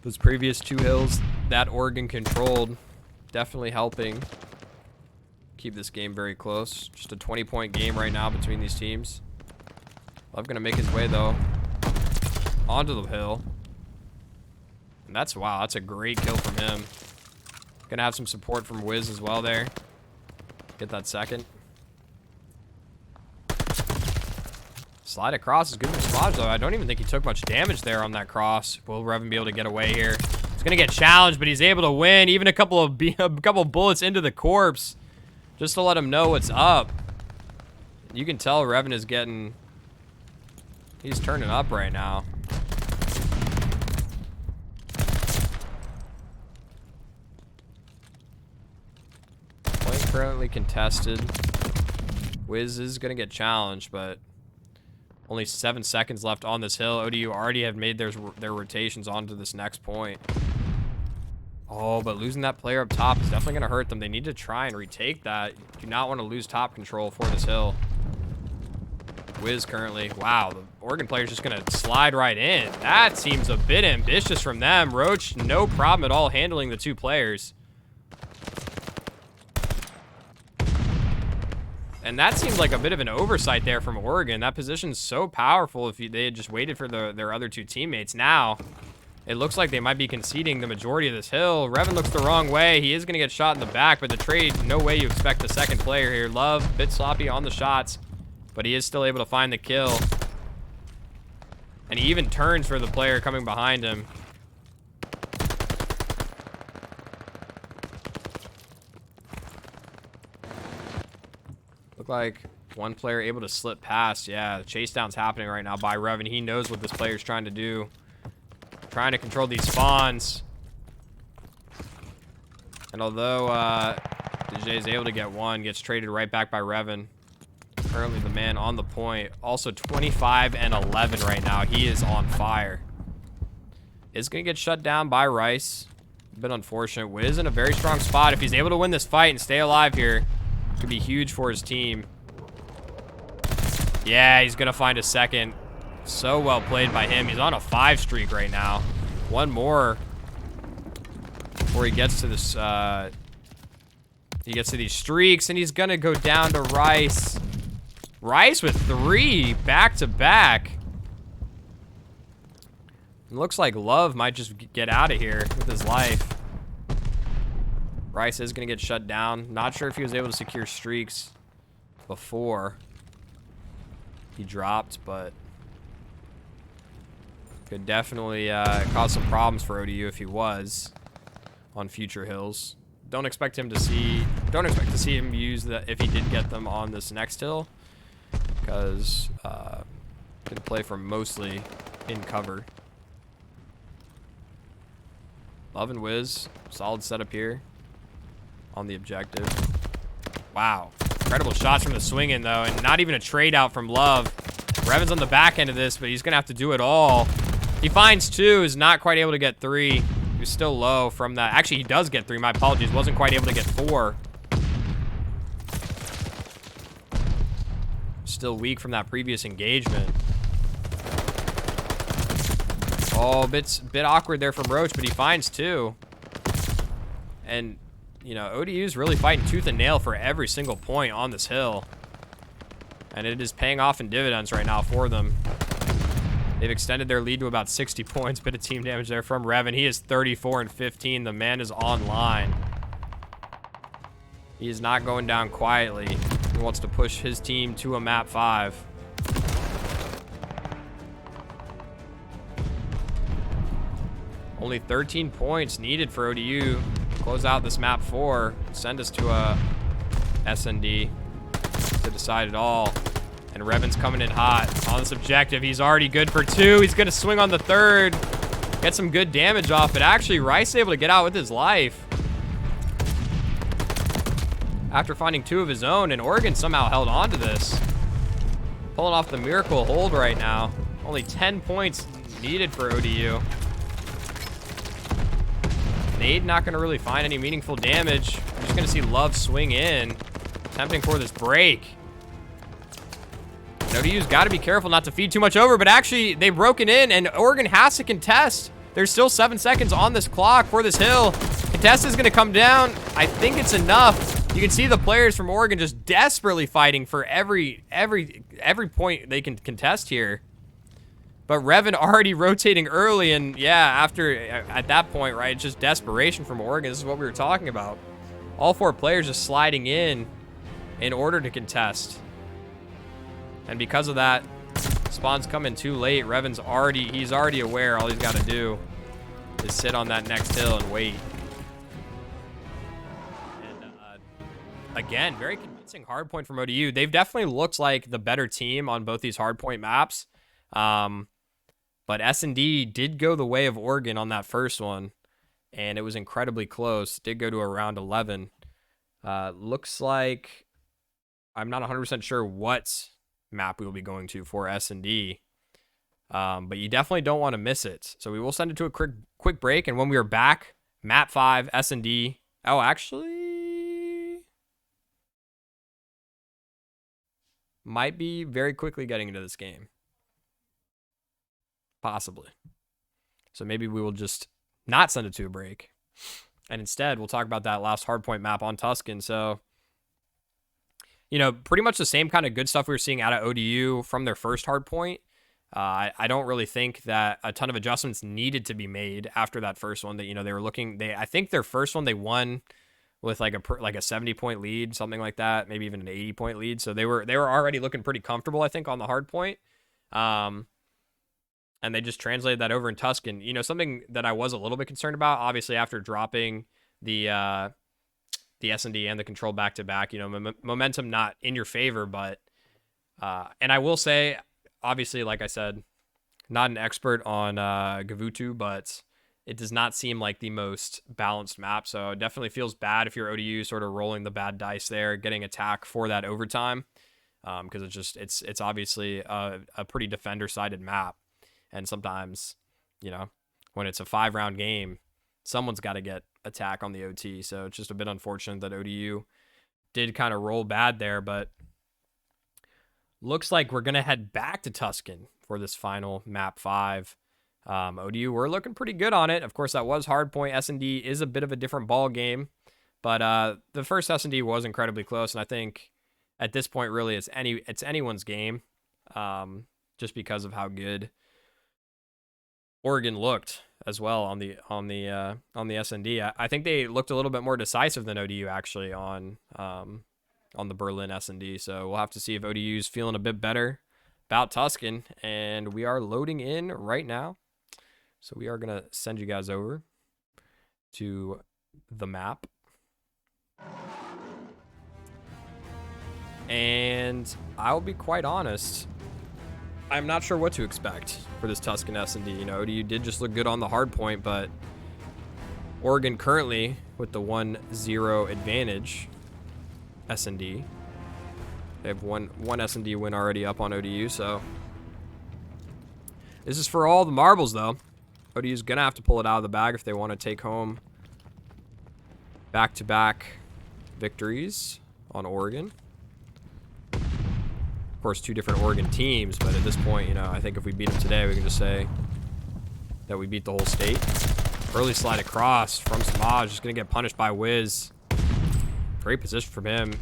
Those previous 2 hills that Oregon controlled, definitely helping keep this game very close. Just a 20-point game right now between these teams. Love gonna make his way though onto the hill. And that's, wow, that's a great kill from him. Gonna have some support from Wiz as well there. Get that second. Slide across is good for Splodge though. I don't even think he took much damage there on that cross. Will Revan be able to get away here? He's gonna get challenged, but he's able to win. Even a couple of bullets into the corpse, just to let him know what's up. You can tell Revan is getting... He's turning up right now. Point currently contested. Wiz is gonna get challenged, but only 7 seconds left on this hill. ODU already have made their rotations onto this next point. Oh, but losing that player up top is definitely gonna hurt them. They need to try and retake that. Do not want to lose top control for this hill. Wiz currently, wow, the Oregon player's just gonna slide right in. That seems a bit ambitious from them. Roach, no problem at all handling the 2 players. And that seems like a bit of an oversight there from Oregon. That position's so powerful if they had just waited for their other 2 teammates. Now, it looks like they might be conceding the majority of this hill. Revan looks the wrong way. He is gonna get shot in the back, but the trade, no way you expect the second player here. Love, bit sloppy on the shots, but he is still able to find the kill. And he even turns for the player coming behind him. Look like one player able to slip past. Yeah, the chase down's happening right now by Revan. He knows what this player's trying to do. Trying to control these spawns. And although DJ is able to get one, gets traded right back by Revan. Currently the man on the point. Also 25 and 11 right now. He is on fire. Is going to get shut down by Rice. A bit unfortunate. Wiz in a very strong spot. If he's able to win this fight and stay alive here, could be huge for his team. Yeah, he's going to find a second. So well played by him. He's on a 5 streak right now. One more before he gets to this. He gets to these streaks, and he's going to go down to Rice. Rice with 3 back-to-back. It looks like Love might just get out of here with his life. Rice is going to get shut down. Not sure if he was able to secure streaks before he dropped, but could definitely cause some problems for ODU if he was on future hills. Don't expect to see him use that if he did get them on this next hill, because can play from mostly in cover. Love and Wiz, solid setup here on the objective. Wow, incredible shots from the swing in though, and not even a trade out from Love. Revan's on the back end of this, but he's gonna have to do it all. He finds 2, is not quite able to get 3. He's still low from that. Actually, he does get 3. My apologies. Wasn't quite able to get 4. Still weak from that previous engagement. Oh, bit awkward there from Roach, but he finds 2. And, you know, ODU's really fighting tooth and nail for every single point on this hill. And it is paying off in dividends right now for them. They've extended their lead to about 60 points. Bit of team damage there from Revan. He is 34 and 15. The man is online. He is not going down quietly. He wants to push his team to a map 5. Only 13 points needed for ODU to close out this map 4. Send us to a SND to decide it all. And Revan's coming in hot on this objective. He's already good for 2. He's going to swing on the 3rd. Get some good damage off. But actually, Rice able to get out with his life after finding 2 of his own. And Oregon somehow held on to this. Pulling off the miracle hold right now. Only 10 points needed for ODU. Nade not going to really find any meaningful damage. We're just going to see Love swing in. Attempting for this break. ODU's got to be careful not to feed too much over, but actually, they've broken in, and Oregon has to contest There's still 7 seconds on this clock for this hill. Contest is going to come down. I think it's enough. You can see the players from Oregon just desperately fighting for every point they can contest here. But Revan already rotating early, and yeah, at that point, right, it's just desperation from Oregon. This is what we were talking about. All 4 players just sliding in order to contest. And because of that, spawn's coming too late. Revan's he's already aware. All he's got to do is sit on that next hill and wait. And again, very convincing hardpoint from ODU. They've definitely looked like the better team on both these hardpoint maps. But S&D did go the way of Oregon on that first one, and it was incredibly close. It did go to around 11. Looks like I'm not 100% sure what map we will be going to for S&D, but you definitely don't want to miss it. So we will send it to a quick break, and when we are back, map 5, S&D. Oh, actually, might be very quickly getting into this game. Possibly. So maybe we will just not send it to a break. And instead, we'll talk about that last hardpoint map on Tuscan. So, you know, pretty much the same kind of good stuff we were seeing out of ODU from their first hardpoint. I don't really think that a ton of adjustments needed to be made after that first one. That, you know, they were looking. I think their first one they won with like a 70-point lead, something like that, maybe even an 80-point lead. So they were already looking pretty comfortable, I think, on the hardpoint. And they just translated that over in Tuscan. You know, something that I was a little bit concerned about, obviously, after dropping the S&D and the control back-to-back, you know, momentum not in your favor, but, and I will say, obviously, like I said, not an expert on Gavutu, but it does not seem like the most balanced map, so it definitely feels bad if you're ODU sort of rolling the bad dice there, getting attack for that overtime, because it's obviously a pretty defender-sided map. And sometimes, you know, when it's a 5-round game, someone's got to get attack on the OT. So it's just a bit unfortunate that ODU did kind of roll bad there. But looks like we're going to head back to Tuscan for this final map 5. ODU, we're looking pretty good on it. Of course, that was hardpoint. S&D is a bit of a different ball game. But the first S&D was incredibly close. And I think at this point, really, it's anyone's game, just because of how good Oregon looked as well on the S&D. I think they looked a little bit more decisive than ODU actually on the Berlin S&D. So we'll have to see if ODU's feeling a bit better about Tuscan. And we are loading in right now. So we are gonna send you guys over to the map. And I'll be quite honest, I'm not sure what to expect for this Tuscan S&D. You know, ODU did just look good on the hard point, but Oregon currently with the 1-0 advantage. S&D. They have one S&D win already up on ODU, so this is for all the marbles, though. ODU's gonna have to pull it out of the bag if they want to take home back-to-back victories on Oregon. Of course, 2 different Oregon teams, but at this point, you know, I think if we beat them today, we can just say that we beat the whole state. Early slide across from Samaj, just gonna get punished by Wiz. Great position from him.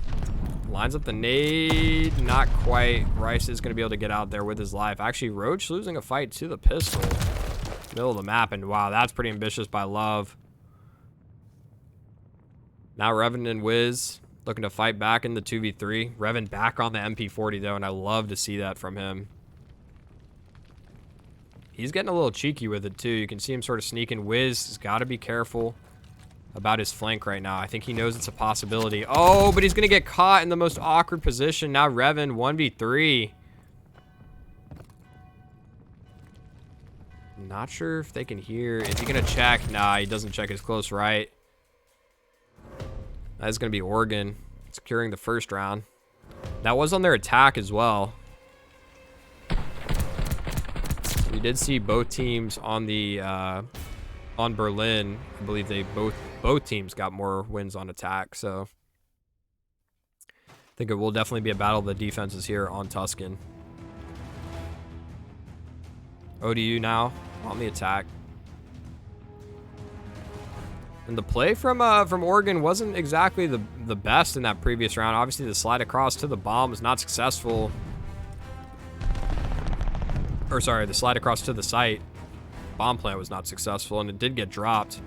Lines up the nade, not quite. Rice is gonna be able to get out there with his life. Actually, Roach losing a fight to the pistol. Middle of the map, and wow, that's pretty ambitious by Love. Now Revan and Wiz looking to fight back in the 2v3. Revan back on the MP40 though, and I love to see that from him. He's getting a little cheeky with it too. You can see him sort of sneaking. Wiz has got to be careful about his flank right now. I think he knows it's a possibility. Oh, but he's going to get caught in the most awkward position. Now Revan 1v3. Not sure if they can hear. Is he going to check? Nah, he doesn't check his close right. That's going to be Oregon securing the first round. That was on their attack as well. We did see both teams on the on Berlin. I believe they both teams got more wins on attack. So I think it will definitely be a battle of the defenses here on Tuscan. ODU now on the attack. And the play from Oregon wasn't exactly the best in that previous round. Obviously, the slide across to the bomb was not successful. Or sorry, the slide across to the site. Bomb plant was not successful, and it did get dropped.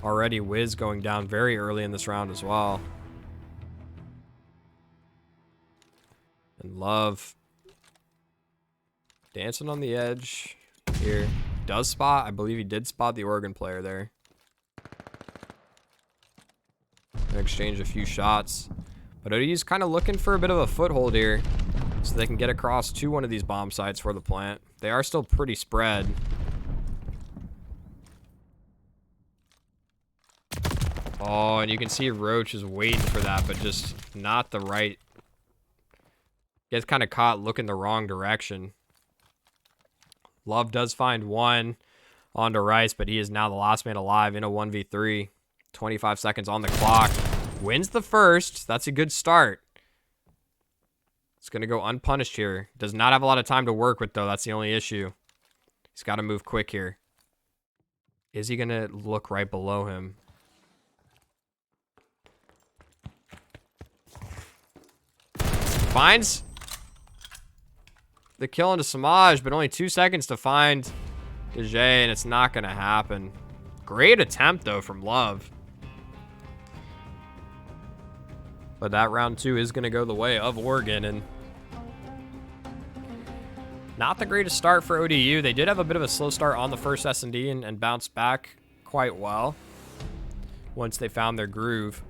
Already Wiz going down very early in this round as well. And Love dancing on the edge here. Does spot. I believe he did spot the Oregon player there. Exchange a few shots. But ODU's kind of looking for a bit of a foothold here, so they can get across to one of these bomb sites for the plant. They are still pretty spread. Oh, and you can see Roach is waiting for that, but just not the right. Gets kind of caught looking the wrong direction. Love does find one onto Rice, but he is now the last man alive in a 1v3. 25 seconds on the clock. Wins the first. That's a good start. It's going to go unpunished here. Does not have a lot of time to work with, though. That's the only issue. He's got to move quick here. Is he going to look right below him? Finds the kill into Samaj, but only 2 seconds to find DJ, and it's not going to happen. Great attempt, though, from Love. But that round 2 is going to go the way of Oregon, and not the greatest start for ODU. They did have a bit of a slow start on the first S&D and bounced back quite well once they found their groove.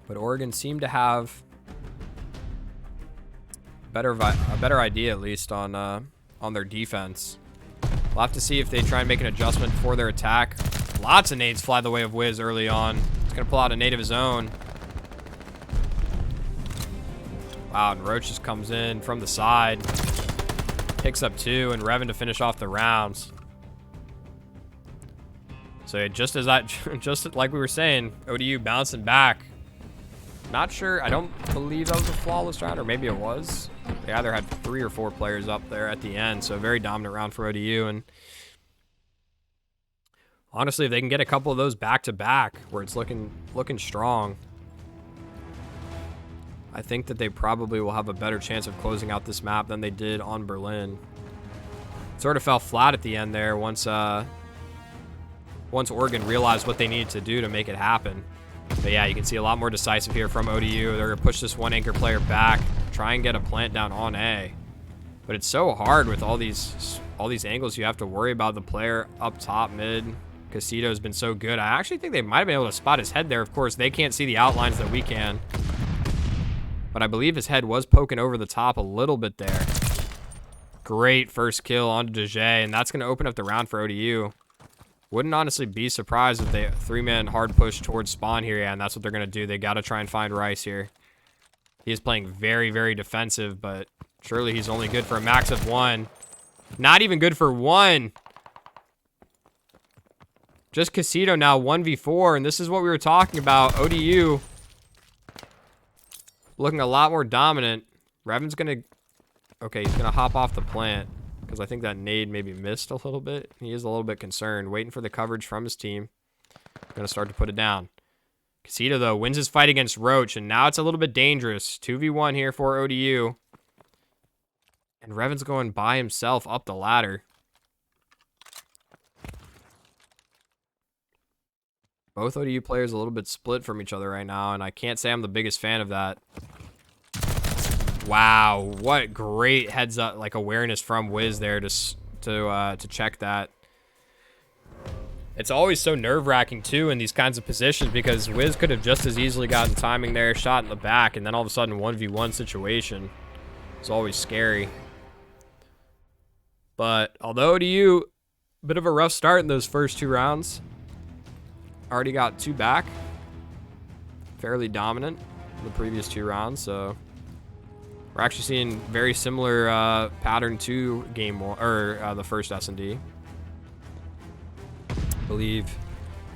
But Oregon seemed to have a better idea, at least, on their defense. We'll have to see if they try and make an adjustment for their attack. Lots of nades fly the way of Wiz early on. He's going to pull out a nade of his own. Wow, and Roach just comes in from the side. Picks up 2, and Revan to finish off the rounds. So just like we were saying, ODU bouncing back. Not sure. I don't believe that was a flawless round, or maybe it was. They either had 3 or 4 players up there at the end, so a very dominant round for ODU. And honestly, if they can get a couple of those back-to-back where it's looking strong, I think that they probably will have a better chance of closing out this map than they did on Berlin. It sort of fell flat at the end there once Oregon realized what they needed to do to make it happen. But yeah, you can see a lot more decisive here from ODU. They're going to push this one anchor player back, try and get a plant down on A. But it's so hard with all these angles. You have to worry about the player up top mid. Casito's been so good. I actually think they might have been able to spot his head there. Of course, they can't see the outlines that we can. But I believe his head was poking over the top a little bit there. Great first kill onto DJ, and that's going to open up the round for ODU. Wouldn't honestly be surprised if they 3-man hard push towards spawn here. Yeah, and that's what they're going to do. They got to try and find Rice here. He is playing very, very defensive, but surely he's only good for a max of 1. Not even good for 1. Just Casito now 1v4, and this is what we were talking about. ODU looking a lot more dominant. Revan's going to... Okay, he's going to hop off the plant, because I think that nade maybe missed a little bit. He is a little bit concerned, waiting for the coverage from his team. Going to start to put it down. Casito, though, wins his fight against Roach, and now it's a little bit dangerous. 2v1 here for ODU. And Revan's going by himself up the ladder. Both ODU players a little bit split from each other right now, and I can't say I'm the biggest fan of that. Wow, what great heads up, like, awareness from Wiz there to check that. It's always so nerve-wracking too in these kinds of positions, because Wiz could have just as easily gotten timing there, shot in the back, and then all of a sudden 1v1 situation. It's always scary. But although ODU, a bit of a rough start in those first 2 rounds, already got 2 back, fairly dominant in the previous 2 rounds, so we're actually seeing very similar pattern to game 1, or the first S&D. I believe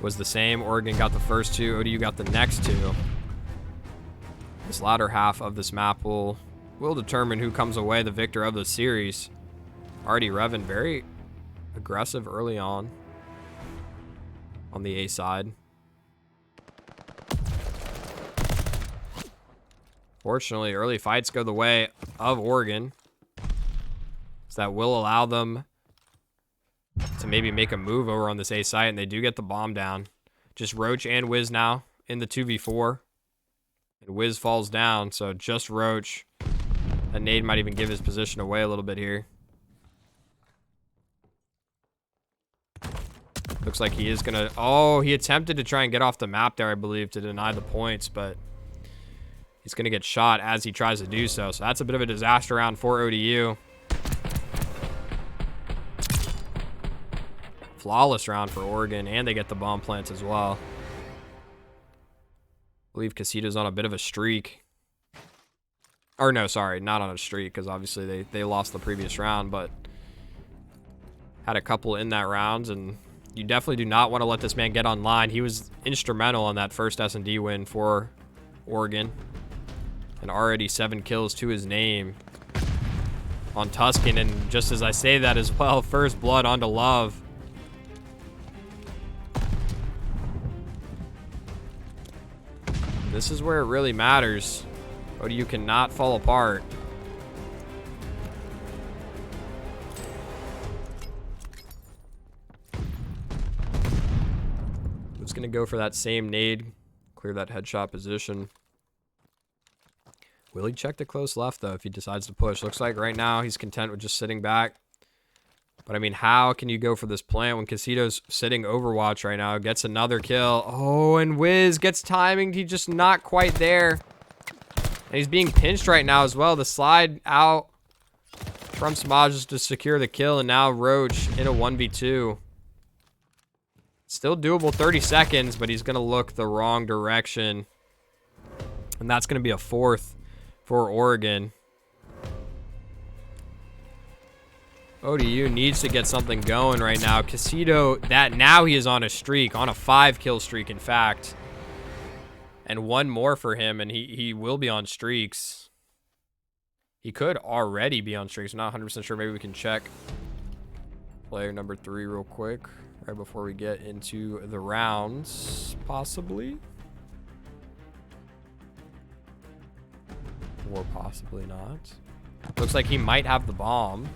was the same. Oregon got the first 2, ODU got the next 2. This latter half of this map will will determine who comes away the victor of the series. Already Revan very aggressive early on the A side. Fortunately, early fights go the way of Oregon. So that will allow them to maybe make a move over on this A site, and they do get the bomb down. Just Roach and Wiz now in the 2v4. And Wiz falls down, so just Roach. That nade might even give his position away a little bit here. Looks like he is gonna... Oh, he attempted to try and get off the map there, I believe, to deny the points, but he's gonna get shot as he tries to do so. So that's a bit of a disaster round for ODU. Flawless round for Oregon, and they get the bomb plants as well. I believe Casito's on a bit of a streak. Or no, sorry, not on a streak, because obviously they lost the previous round, but had a couple in that round, and you definitely do not want to let this man get online. He was instrumental in that first S&D win for Oregon, and already 7 kills to his name on Tuscan, and just as I say that as well, first blood onto Love. This is where it really matters. ODU cannot fall apart. It's going to go for that same nade. Clear that headshot position. Will he check the close left, though, if he decides to push? Looks like right now he's content with just sitting back. But, I mean, how can you go for this plant when Casito's sitting Overwatch right now? Gets another kill. Oh, and Wiz gets timing. He's just not quite there. And he's being pinched right now as well. The slide out from Samajas to secure the kill. And now Roach in a 1v2. Still doable, 30 seconds, but he's going to look the wrong direction. And that's going to be a 4th for Oregon. ODU needs to get something going right now. Casito, now he is on a streak, on a 5-kill streak, in fact. And one more for him, and he will be on streaks. He could already be on streaks. I'm not 100% sure. Maybe we can check player number 3 real quick, right before we get into the rounds, possibly. Or possibly not. Looks like he might have the bomb.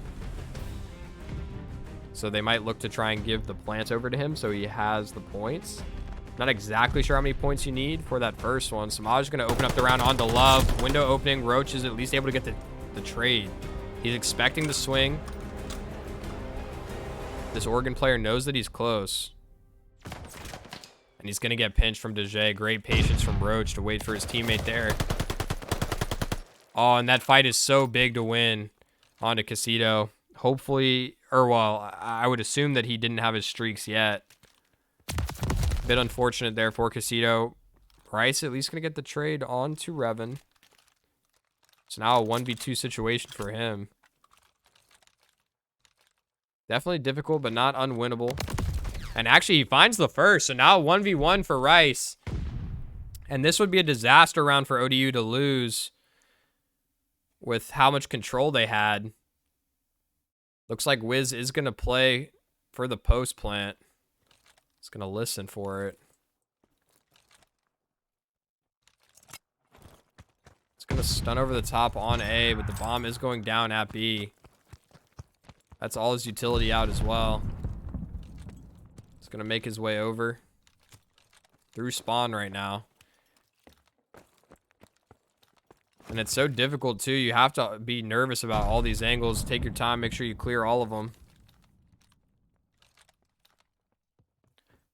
So they might look to try and give the plant over to him so he has the points. Not exactly sure how many points you need for that first one. Samaj is going to open up the round onto Love. Window opening. Roach is at least able to get the trade. He's expecting the swing. This Oregon player knows that he's close. And he's going to get pinched from DeJay. Great patience from Roach to wait for his teammate there. Oh, and that fight is so big to win onto Casito. Hopefully, or well, I would assume that he didn't have his streaks yet. Bit unfortunate there for Casito. Rice at least going to get the trade on to Revan. It's now a 1v2 situation for him. Definitely difficult, but not unwinnable. And actually, he finds the first. So now 1v1 for Rice. And this would be a disaster round for ODU to lose with how much control they had. Looks like Wiz is going to play for the post plant. He's going to listen for it. It's going to stun over the top on A, but the bomb is going down at B. That's all his utility out as well. He's going to make his way over through spawn right now. And it's so difficult, too. You have to be nervous about all these angles. Take your time. Make sure you clear all of them.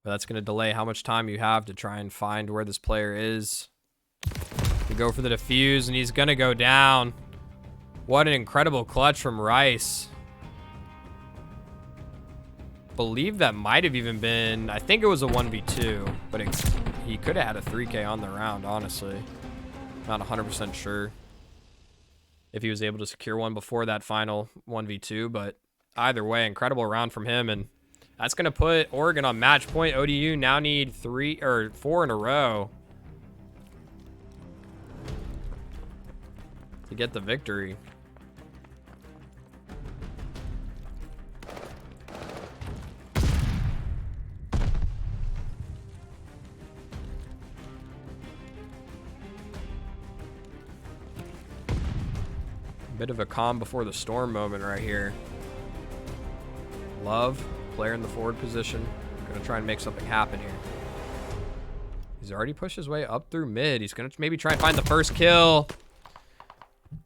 But that's going to delay how much time you have to try and find where this player is. You go for the defuse, and he's going to go down. What an incredible clutch from Rice. Believe that might have even been... I think it was a 1v2. But he could have had a 3K on the round, honestly. Not 100% sure if he was able to secure one before that final 1v2, but either way, incredible round from him, and that's going to put Oregon on match point. ODU now need 3 or 4 in a row. to get the victory. Bit of a calm before the storm moment right here. Love, player in the forward position. Gonna try and make something happen here. He's already pushed his way up through mid. He's gonna maybe try and find the first kill.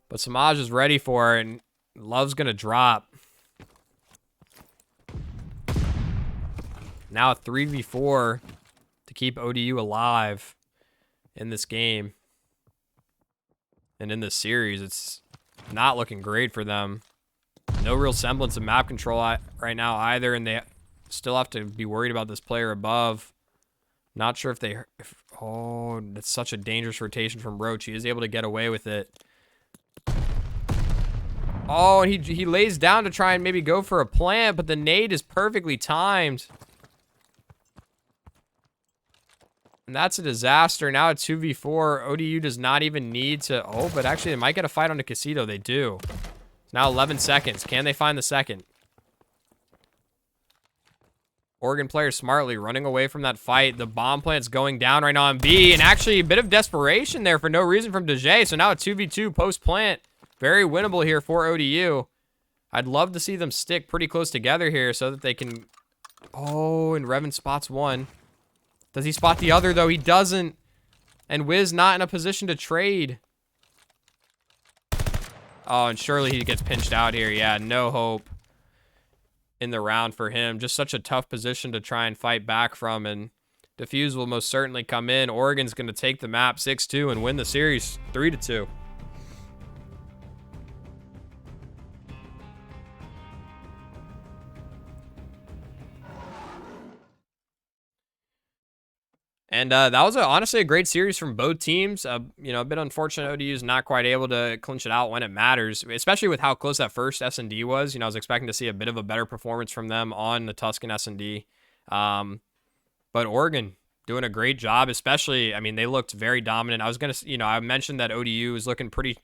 But Samaj is ready for it, and Love's gonna drop. Now a 3v4 to keep ODU alive in this game. And in this series, it's not looking great for them. No real semblance of map control right now either, and they still have to be worried about this player above. Not sure if they... oh, that's such a dangerous rotation from Roach. He is able to get away with it. Oh, and he lays down to try and maybe go for a plant, but the nade is perfectly timed. And that's a disaster. Now at 2v4, ODU does not even need to... oh, but actually they might get a fight on the Casito. They do. It's now 11 seconds. Can they find the second? Oregon player smartly running away from that fight. The bomb plant's going down right now on B. And actually a bit of desperation there for no reason from DeJay. So now a 2v2 post-plant. Very winnable here for ODU. I'd love to see them stick pretty close together here so that they can... oh, and Revan spots one. Does he spot the other, though? He doesn't. And Wiz not in a position to trade. Oh, and surely he gets pinched out here. Yeah, no hope in the round for him. Just such a tough position to try and fight back from. And Defuse will most certainly come in. Oregon's going to take the map 6-2 and win the series 3-2. And that was honestly a great series from both teams. You know, a bit unfortunate ODU is not quite able to clinch it out when it matters, especially with how close that first S&D was. You know, I was expecting to see a bit of a better performance from them on the Tuscan S&D. But Oregon doing a great job, especially, I mean, they looked very dominant. I was going to, you know, I mentioned that ODU is looking pretty,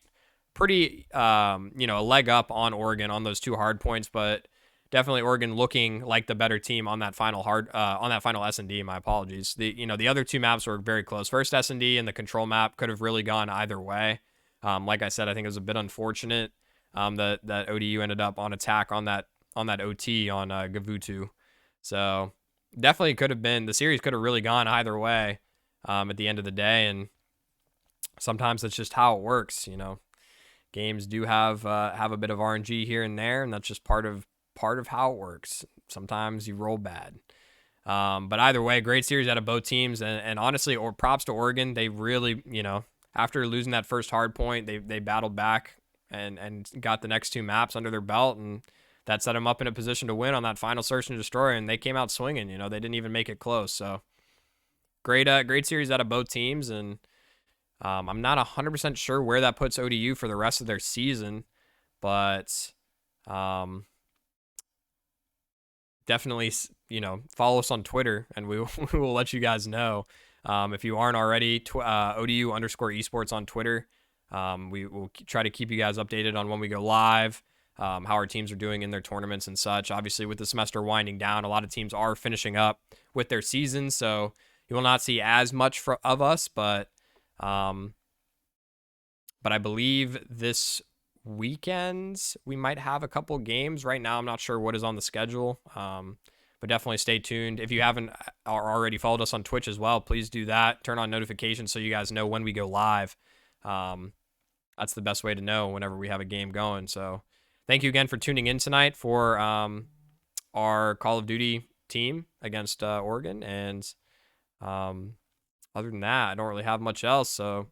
you know, a leg up on Oregon on those two hard points, but definitely Oregon looking like the better team on that final final S&D. My apologies. The other two maps were very close. First S&D and the control map could have really gone either way. Like I said, I think it was a bit unfortunate that ODU ended up on attack on that OT on Gavutu. So definitely could have been, the series could have really gone either way at the end of the day. And sometimes that's just how it works. You know, games do have a bit of RNG here and there, and that's just part of how it works. Sometimes you roll bad. But either way, great series out of both teams. And honestly, or props to Oregon. They really, you know, after losing that first hard point, they battled back and got the next two maps under their belt. And that set them up in a position to win on that final search and destroy. And they came out swinging. You know, they didn't even make it close. So great series out of both teams. And I'm not 100% sure where that puts ODU for the rest of their season. But... definitely, you know, follow us on Twitter, and we will let you guys know. If you aren't already, ODU_esports on Twitter. We will try to keep you guys updated on when we go live, how our teams are doing in their tournaments and such. Obviously, with the semester winding down, a lot of teams are finishing up with their seasons, so you will not see as much of us, but I believe this weekends we might have a couple games. Right now I'm not sure what is on the schedule, but definitely stay tuned. If you haven't already followed us on Twitch as well, please do that. Turn on notifications so you guys know when we go live. That's the best way to know whenever we have a game going. So thank you again for tuning in tonight for our Call of Duty team against Oregon. And other than that, I don't really have much else. So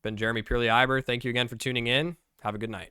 been Jeremy Purely Iber. Thank you again for tuning in. Have a good night.